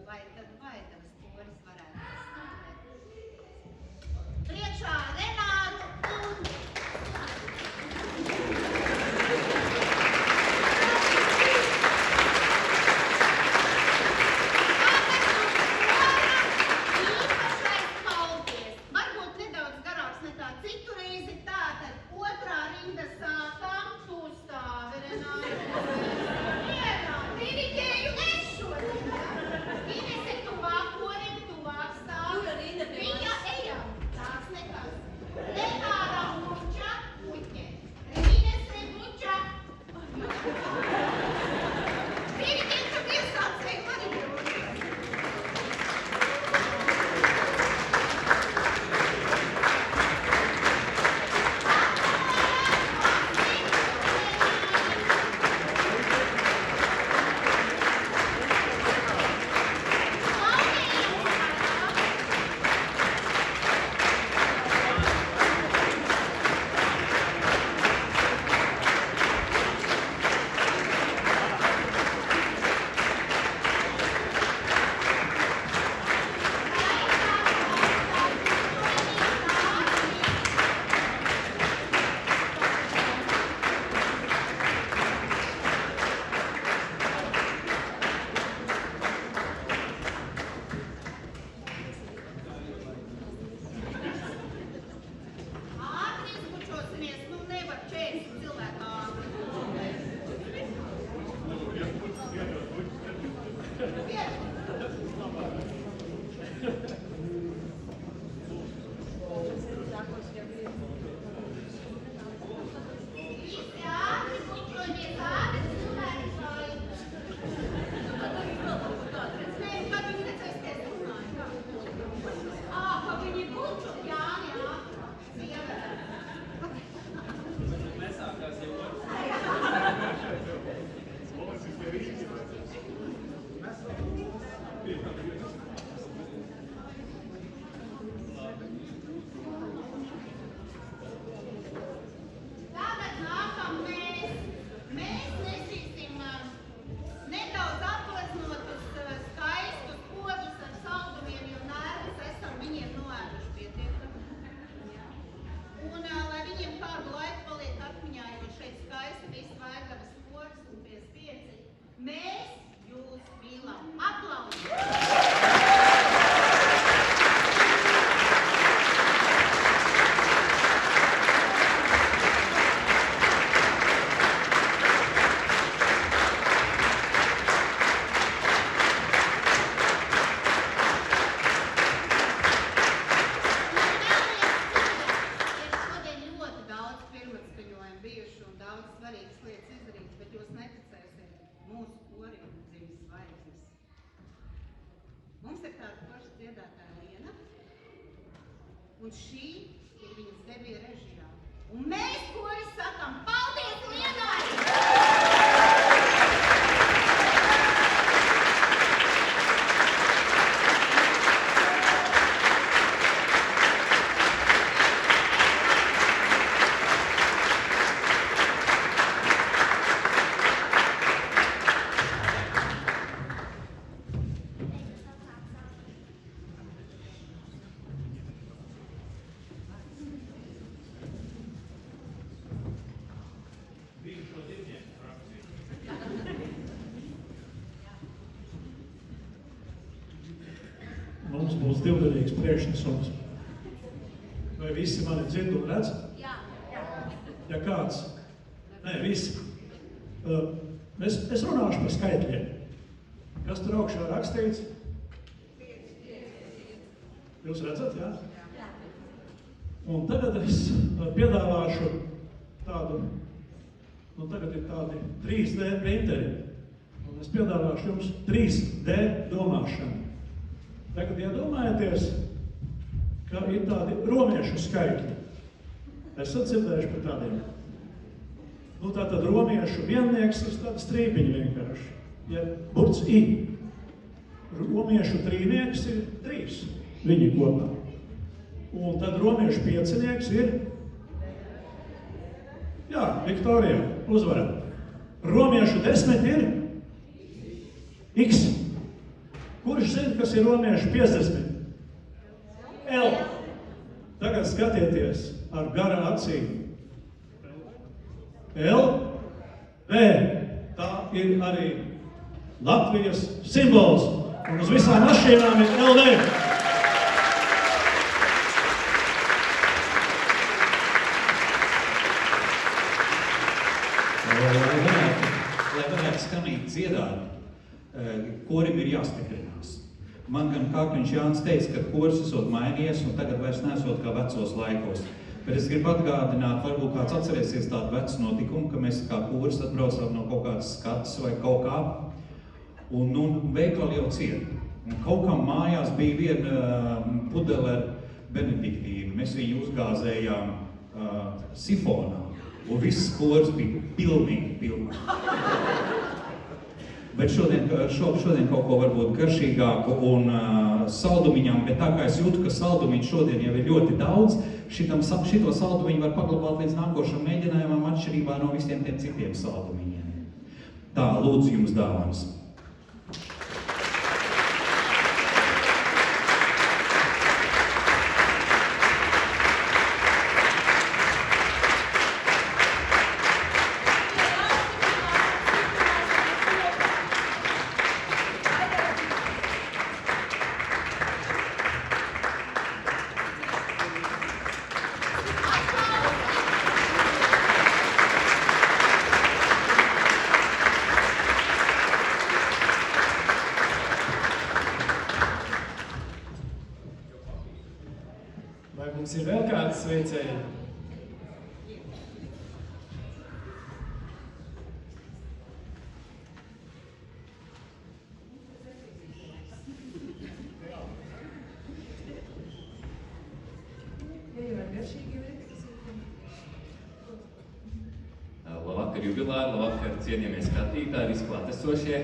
vai tad Vaidavas koris varētu pastāvēt? Priekšā Renāru un īpašais paldies. Varbūt nedaudz garāks nekā citu reizi, tātad otrā rinda sākām, tu stāvi, Renāru. Diriģēju es šodien. Ines ir tuvāk korim, tuvāk stāvi. Viņa ejam. Tāds nekas. Renāra muča, muķe. Ines ir muča. Diriģēju piesācēju manī. Ātri izbučosimies, nu nevar 40 cilvēku ātri. Visi ātri bučojamies, ātri cilvēki šādi. Nē, kad viņi redzēsies runāja. Ka viņi bučo, Jāni, ātri. Nesākās jau Tagad nākam mēs. Mēs nesīsim nedaudz apleznotus skaistus podus ar saldumiem, jo nervus esam viņiem noēduši pietiekami. Un lai viņiem kādu laiku paliek atmiņā, jo šeit skaisti visi Vaidavas koris un PS5. Mēs jūs mīlam. Aplausi! Šodien ļoti daudz pirmatskaņojumu bijuši un daudz svarīgas lietas izdarītas, bet jūs neticēsiet, mūsu korim dzimis zvaigznes. Mums ir tāda paša dziedātāja Liena, un šī ir viņas debija režijā. Un mēs koris sakam paldies Lienai! mums būs divdarīgs priekšnesums. Vai visi mani dzird un redz? Jā. Ja kāds? Nē, visi. Es runāšu par skaitļiem. Kas tur augšā rakstīts? Jūs redzat, jā? Un tagad es piedāvāšu tādu, tagad ir tādi 3D printeri. Un es piedāvāšu jums 3D domāšanu. Tagad iedomājieties, ka ir tādi romiešu skaitļi. Esat dzirdējuši par tādiem? Tātad romiešu viennieks ir tāda strīpiņa vienkārši. Ja burts I. Romiešu trīnieks ir 3. Viņi kopā. Un tad romiešu piecinieks ir... Jā, Viktorija, uzvarā. Romiešu 10 ir... X. Kurš zina, kas ir romiešu 50? L. Tagad skatieties ar gara acīm. L. V. Tā ir arī Latvijas simbols. Un uz visām mašīnām ir LV. Lai varētu skanīt dziedāt, korim ir jāstiprinās. Man gan Kākliņš Jānis teica, ka koris esot mainījies un tagad vairs nesot kā vecos laikos. Bet es gribu atgādināt, varbūt kāds atcerēsies tādu vecu notikumu, ka mēs kā koris atbraucām no kaut kādas skatas vai kaut kā. Un veikali jau ciet. Un kaut kam mājās bija viena pudele ar benediktīnu. Mēs viņu uzgāzējām sifonā. Un viss koris bija pilnīgi pilnā. Bet šodien kaut ko varbūt garšīgāku un saldumiņām, bet tā kā es jūtu, ka saldumiņu šodien jau ir ļoti daudz, šito saldumiņu var paglabāt līdz nākošam mēģinājumam atšķirībā no visiem tiem citiem saldumiņiem. Tā, lūdzu jums dāvanas. Mums ir vēl kāds sveicēji? Labvakar jubilāri, labvakar cienījamie skatītāji, visi klātesošie.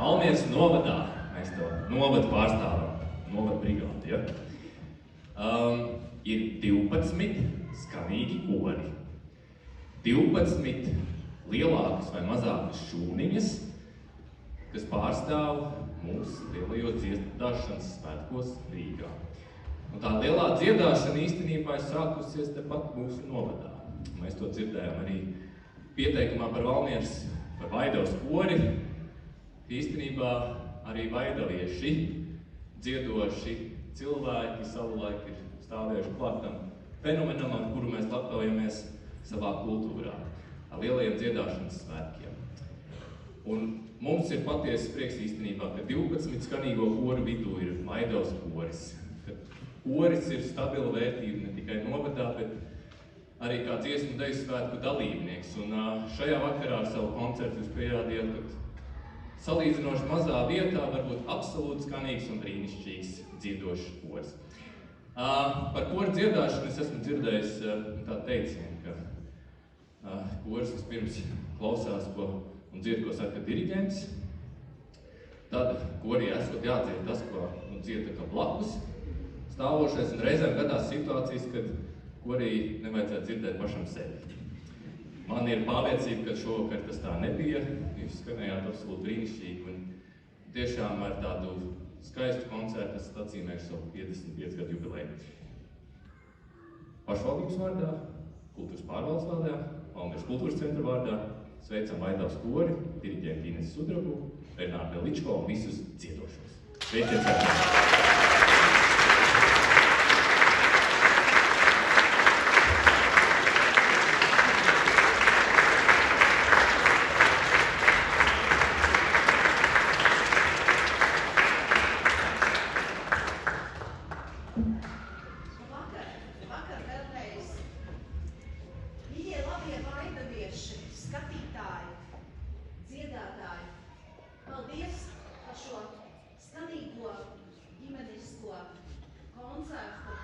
Almieras novadā, mēs to novadu pārstāvam, novadu brigādi, ja? Ir 12 skanīgi kori, 12 lielākas vai mazākas šūniņas, kas pārstāv mūsu lielajos dziedāšanas svētkos Rīgā. Un tā lielā dziedāšana īstenībā ir sākusies tepat mūsu novadā. Mēs to dzirdējām arī pieteikumā par Valmieras, par Vaidavas kori. Īstenībā arī vaidavieši, dziedoši cilvēki savulaik ir stāvējuši klātam fenomenam, ar kuru mēs lepnojamies savā kultūrā, ar lielajiem dziedāšanas svētkiem. Un mums ir patiesas prieks īstenībā, ka 12 skanīgo koru vidū ir Vaidavas koris. Koris ir stabila vērtība ne tikai novadā, bet arī kā dziesmu deju svētku dalībnieks. Un šajā vakarā ar savu koncertu jūs pierādījāt, ka salīdzinoši mazā vietā var būt absolūti skanīgs un brīnišķīgs dziedošs koris. Par koru dziedāšanu es esmu dzirdējis tādu teicienu, ka koris vispirms klausās un dzied, ko saka diriģents. Tad korī esot jādzied tas, ko dzied kā blakus stāvošais, un reizēm gadās situācijas, kad korī nevajadzētu dzirdēt pašam sevi. Man ir pārliecība, ka šovakar tas tā nebija. Jūs skanējāt absolūti brīnišķīgi un tiešām ar tādu skaistu koncertu esat atzīmējuši savu 55 gadu jubileju. Pašvaldības vārdā, kultūras pārvaldes vārdā, Valmieras kultūras centra vārdā sveicam Vaidavas kori, diriģentu Inesu Sudrabu, Renātu Ličko un visus dziedošos. Sveiciens atpakaļ! Vakar vēlreiz. Mīļie labie vaidavieši, skatītāji, dziedātāji, paldies par šo skanīgo ģimenisko koncertu.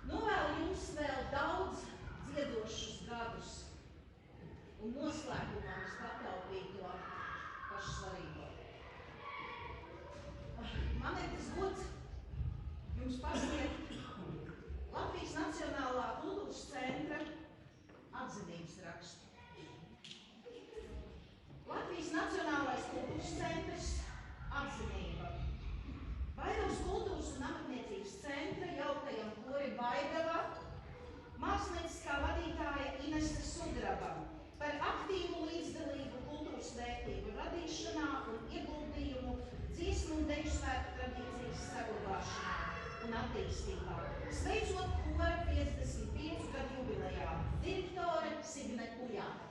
Novēlu jums vēl daudz dziedošus gadus un noslēgumā pataupīt to pašu svarīgo. Man ir tas gods jums pasniegt Latvijas Nacionālā kultūras centra atzinības rakstu. Latvijas Nacionālais kultūras centrs atzinība. Vaidavas kultūras un amatniecības centra jauktajam korim Vaidava, mākslinieckā vadītāja Inese Sudraba par aktīvu līdzdalību kultūras vērtību radīšanā un ieguldījumu dziesmu un deju svētku tradīcijas saglabāšanā un attīstībā. Sveicot kora 55 gadu jubilejā, direktore Signe Kujāte.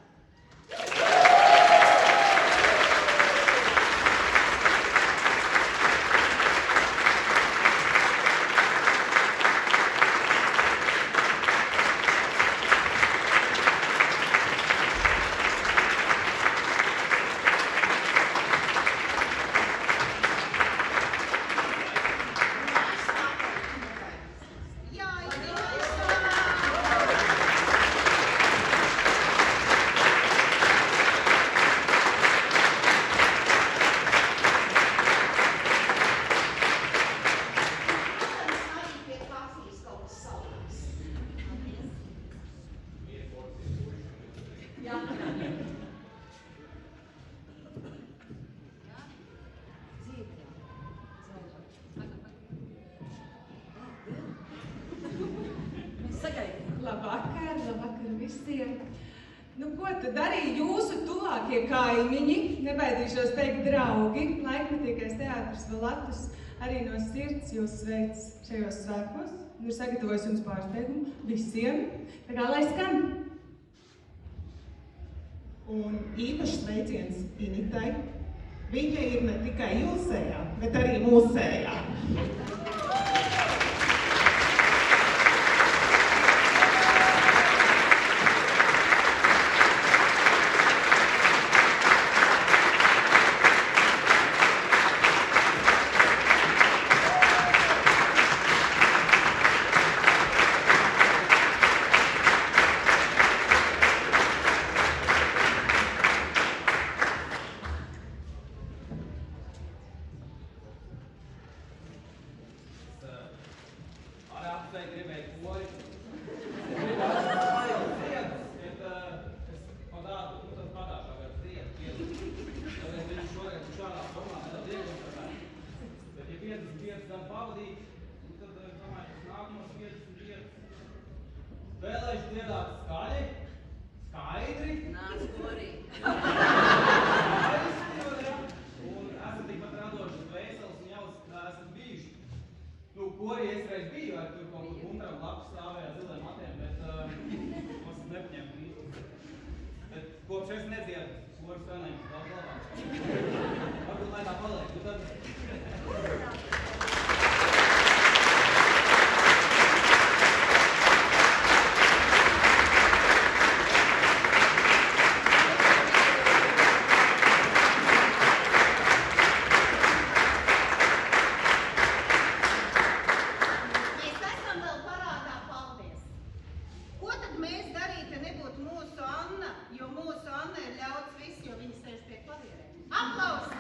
Labvakar visiem. Nu, ko tad darīja jūsu tuvākie kaimiņi, nebaidīšos teikt draugi, laikmetīgais teātris Valatus arī no sirds jūs sveic šajos svētkos, un ir sagatavojis jums pārsteigumu visiem, tā kā lai skan. Un īpašs sveiciens Initai. Viņa ir ne tikai jūsējā, bet arī mūsējā. Vēlēšu dziedāt skaļi, skaidri. Nāc, korī. Un esat tikpat radošas veselas un jausas, kā esat bijuši. Nu, korī es reiz biju, ar tur kaut kur buntram lapas stāvēja ziliem matiem, bet mums nepaņem krīstu. Bet kopš es nedziedu, koris skanējums daudz labāk. Varbūt, lai tā paliek, tu tad... Aplausi!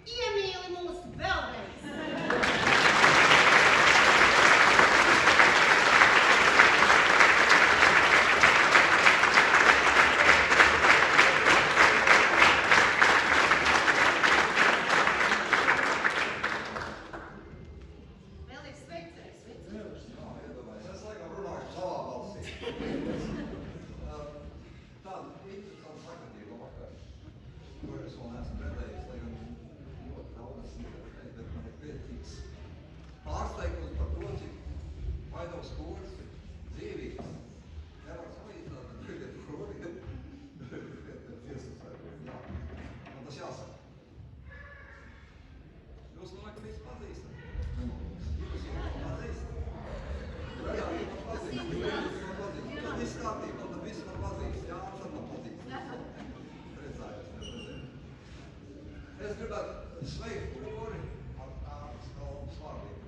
Iemīli mūs vēlreiz! Vēl ir sveicējs, sveicējs. Es laikam runāšu savā balsī. Tāda interesanta sakatība vakar, ko es vēl neesmu redzējis, lai gan ļoti daudz esmu redzējis, bet man ir priecīgs pārsteigums par to, cik Vaidavas koris ir dzīvīgs. Nevar salīdzināt ar citiem koriem, bet dziesmas vai jā, man tas jāsaka. Jūs man laikam visi pazīstat. Jūs jau pazīstat. Jā, jūs pazīstat. Tad viss kārtībā, tad visi man pazīst. Jā, tad man pazīst. Priecājos, redzēt. Es gribētu sveikt kori ar ārpas kalnu slavību.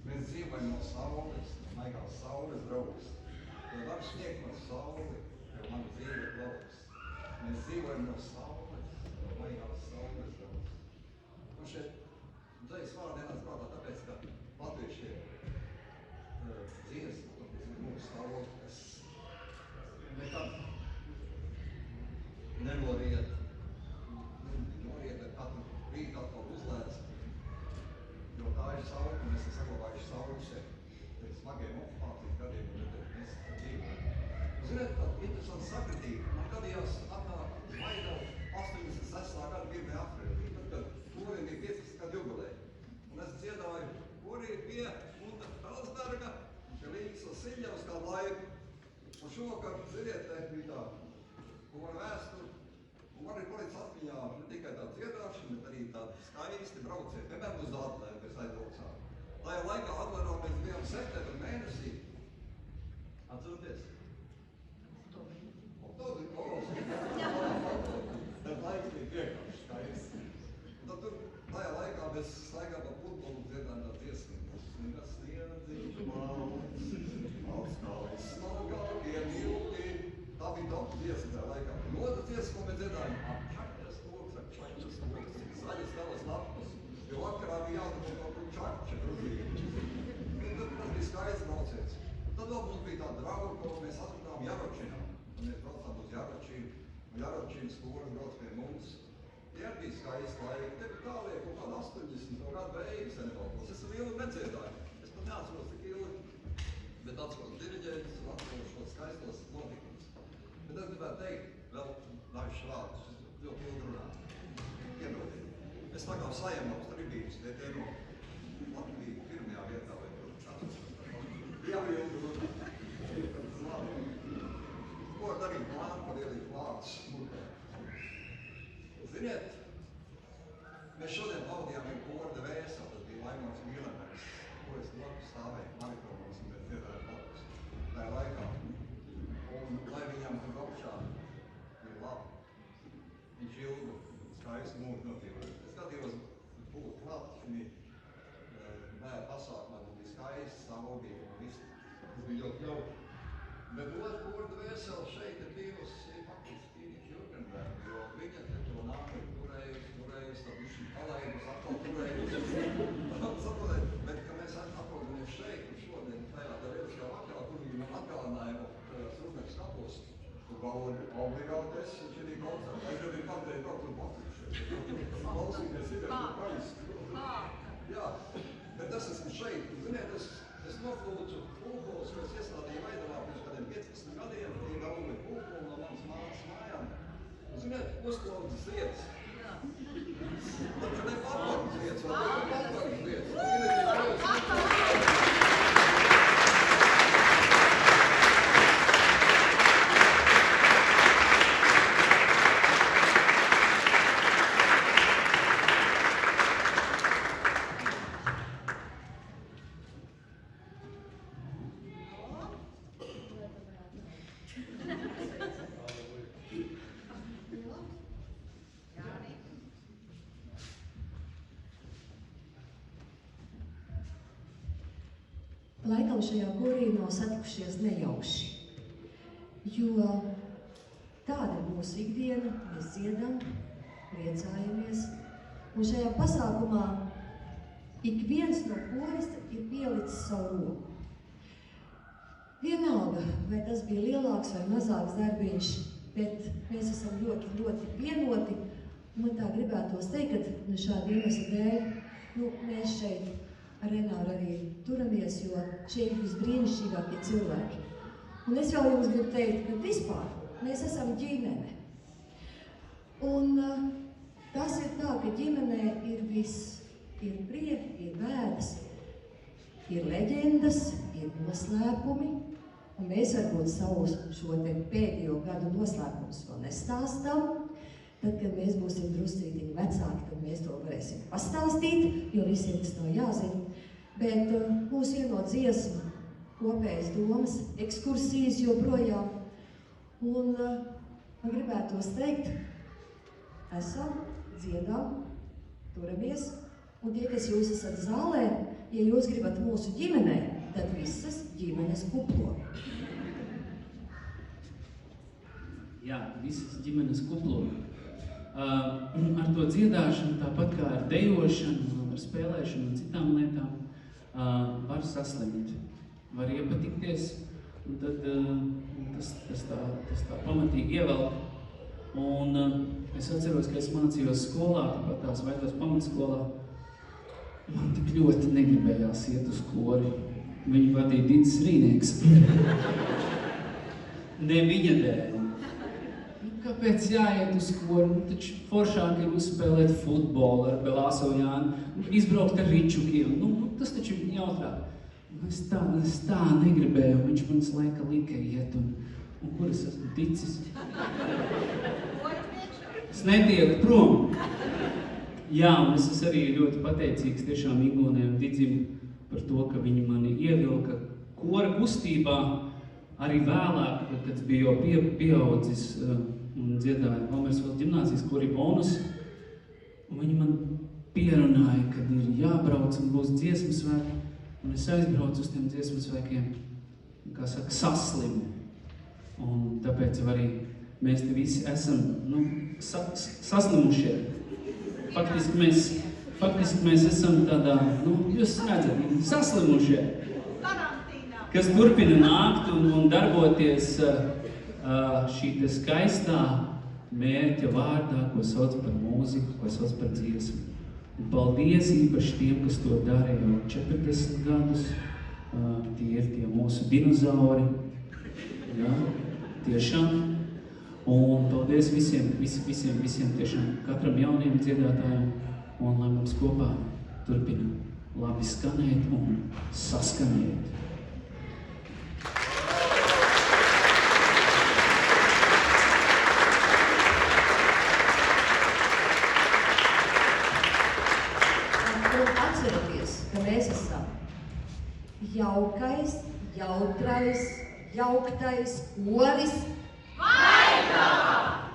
Mēs dzīvojam no saules, maigās saules draugs. Jo var sniegt man sauli, jo man dzīve plauks. Mēs dzīvojam no saules, no maigās saules draugs. Un šeit dzējas vārdi ienāca prātā tāpēc, ka latviešiem dziesma, tāpēc ir mūsu stāvot, kas nekad nenoriet, bet katru rītu atkal uzlēdz, jo tā ir saule, un mēs esam saglabājuši sauli šeit. Pēc smagiem okupācijas gadiem, un mēs dzīvojam. Ziniet, tāda interesanta sakritība. Man gadījās atnāk uz Vaidavu 86. gada 1. aprīlī, tad, kad koriem bija 15 gadu jubileja. Un es dziedāju korī pie Gunta Karlsberga, pie Līgas Vasiļevas kādu laiku. Un šovakar, ziniet, bija tā kora vēsture. Un man ir palicis atmiņā ne tikai tā dziedāšana, bet arī tādi skaisti braucieni. Piemēram, uz Adleru mēs aizbraucām. Tajā laikā Adlerā mēs bijām septembra mēnesī. Atceraties? Oktobri. Tad laiks bija vienkārši skaisti. Un tad tur tajā laikā mēs staigām pa futbolu dziedām tā dziesmu. Snigas sniedzīšu malns, augstskālis smalkākie milti. Tā bija top dziesma tajā laikā. Un otra dziesma, ko mēs dziedājām, čakras loks, zaļas telas lapas, jo vakarā bija jādomā kaut kur čakča gruzīgi. Tas bija skaists brauciens. Tad vēl mums bija tā drauga, ko mēs atradām Jaročinā. Un mēs braucām uz Jaročinu, un Jaročinas kora brauc pie mums. Tie arī bija skaisti laiki. Te bija tālie kaut kāda 80. gadu beigas, ja nevalkos. Es ilgi nedziedāju. Es pat neatceros tik ilgi. Bet atceros diriģētus un atceros šos skaistos notikumus. Bet es gribētu teikt vēl dažus vārdus. Es ļoti ilgi runāju. Piedodiet. Es tā kā Saeimas tribīnes, tie no Latvijas pirmajā vietā vai tur tāds. Jā, ilgi runāju. Ko darīt plānu, kad ielikt vārdus mutē? Ziniet, mēs šodien pavadījām ar korda vēsā, tas bija Laimons Mīlenbergs, ko es blakus stāvēju maritonos un mēs dziedājām blakus tajā laikā. Un lai viņam tur augšā bija labi, viņš ilgu skaistu mūžu nodzīvoja. Es gadījos būt klāt šī bērnu pasākumā, tas bija skaists, savodīgi un viss. Tas bija ļoti jauki. Bet otru korda vēseli šeit ir bijusi faktiski Tīniķa Jurgenberga, jo viņa te to nāmi turējusi, tad viņš palaidus, atkal turējusi. Saprotiet, bet, ka mēs atrodamies šeit un šodien tajā reliģiskajā vakarā, kur viņi man atgādināja no Rūpnieks kapos, kur obligāti es šī koncerta. Es jau biju pateikt kaut kur patīšēt. Klausīties ir kaut kaisti. Jā, bet es esmu šeit. Ziniet, es noplūcu pulkols, ko es iestādīju Vaidavā pirms kādiem 15 gadiem, tie gaumi pulkoli no manas mājas mājām. Ziniet, uzklaudzes vietas. Taču ne patvaras vietas, vai ne patvaras vietas. Laikam šajā korī nav satikušies nejauši, jo tāda ir mūsu ikdiena, mēs dziedam, priecājamies, Un šajā pasākumā ik viens no korista ir pielicis savu roku. Vienalga, vai tas bija lielāks vai mazāks darbiņš, bet mēs esam ļoti, ļoti vienoti. Man tā gribētos teikt, ka šāda iemesla dēļ, mēs šeit ar Renāru arī turamies, jo šie ir visbrīnišķīgākie cilvēki. Un es vēl jums gribu teikt, ka vispār mēs esam ģimene. Un tas ir tā, ka ģimenē ir viss. Ir prieki, ir bēdas, ir leģendas, ir noslēpumi. Un mēs varbūt savus šo te pēdējo gadu noslēpumus vēl nestāstam. Tad, kad mēs būsim druscītiņi vecāki, tad mēs to varēsim pastāstīt, jo visiem tas nav jāzina. Bet mūs vienot dziesma, kopējas domas, ekskursijas joprojām. Un man gribētos teikt, esam, dziedām, turamies. Un tie, kas jūs esat zālē, ja jūs gribat mūsu ģimenē, tad visas ģimenes kuplo. Jā, visas ģimenes kuplo. Ar to dziedāšanu, tāpat kā ar dejošanu, ar spēlēšanu un citām lietām, var saslimt, var iepatikties, un tad tas tā pamatīgi ievelk. Un es atceros, ka es mācījos skolā, tāpat tās Vaidos pamatskolā. Man tik ļoti negribējās iet uz kori. Viņu vadīja Dītis Rīnieks. Ne viņa dēļ. Kāpēc jāiet uz kori? Taču foršāk ir uzspēlēt futbolu ar Belāso Jānu, izbraukt ar ričukiem. Tas taču ir jautrāk. Es tā negribēju, viņš manis laika lika iet, un kur es esmu ticis? Es netieku prom. Jā, un es esmu arī ļoti pateicīgs tiešām Ingūnai un Didzim par to, ka viņi mani ievilka kora kustībā arī vēlāk, kad es biju jau pieaudzis un dziedāju Valmiersvaldes ģimnāzijas kori bonus. Un viņi man pierunāja, kad ir jābrauc un būs dziesmu svēki. Un es aizbraucu uz tiem dziesmu svēkiem, kā saka, saslimu. Un tāpēc arī mēs te visi esam saslimušie. Faktiski mēs esam tādā, jūs redzat, saslimušie, kas turpina nākt un darboties šī te skaistā mērķa vārdā, ko sauc par mūziku, ko sauc par dziesmu. Un paldies īpaši tiem, kas to dara jau 40 gadus. Tie ir tie mūsu dinozauri. Jā, tiešām. Un paldies visiem tiešām, katram jauniem dziedātājiem, un lai mums kopā turpina labi skanēt un saskanēt. Un atcerieties, ka mēs esam jaukais, jautrais, jauktais koris Vaigava!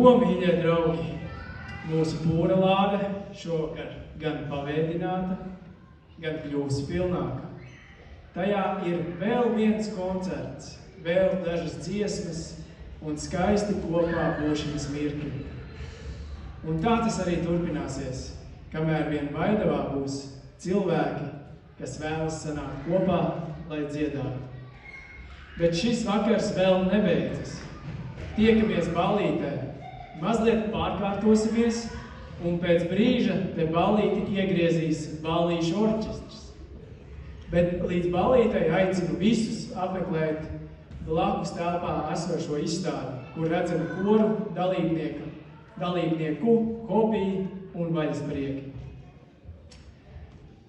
Ko, mīļie draugi, mūsu pūralāde šovakar gan pavēdināta, gan kļūsi pilnāka. Tajā ir vēl viens koncerts, vēl dažas dziesmas un skaisti kopā būšanas mirkļi. Un tā tas arī turpināsies, kamēr vien Vaidavā būs cilvēki, kas vēlas sanākt kopā, lai dziedātu. Bet šis vakars vēl nebeidzas. Tiekamies ballītē, mazliet pārkārtosimies, un pēc brīža te ballīti iegriezīs ballīšu orķestrs. Bet līdz ballītei aicinu visus apmeklēt blakus telpā esošo izstādi, kur redzami koru dalībnieku hobiji un vaļasprieki.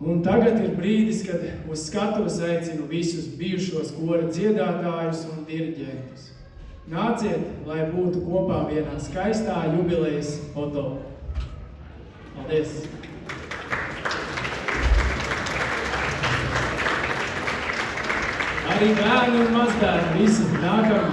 Un tagad ir brīdis, kad uz skatuves aicinu visus bijušos kora dziedātājus un diriģentus. Nāciet, lai būtu kopā vienā skaistā jubilejas foto. Paldies! Arī bērni un mazbērni visi nākam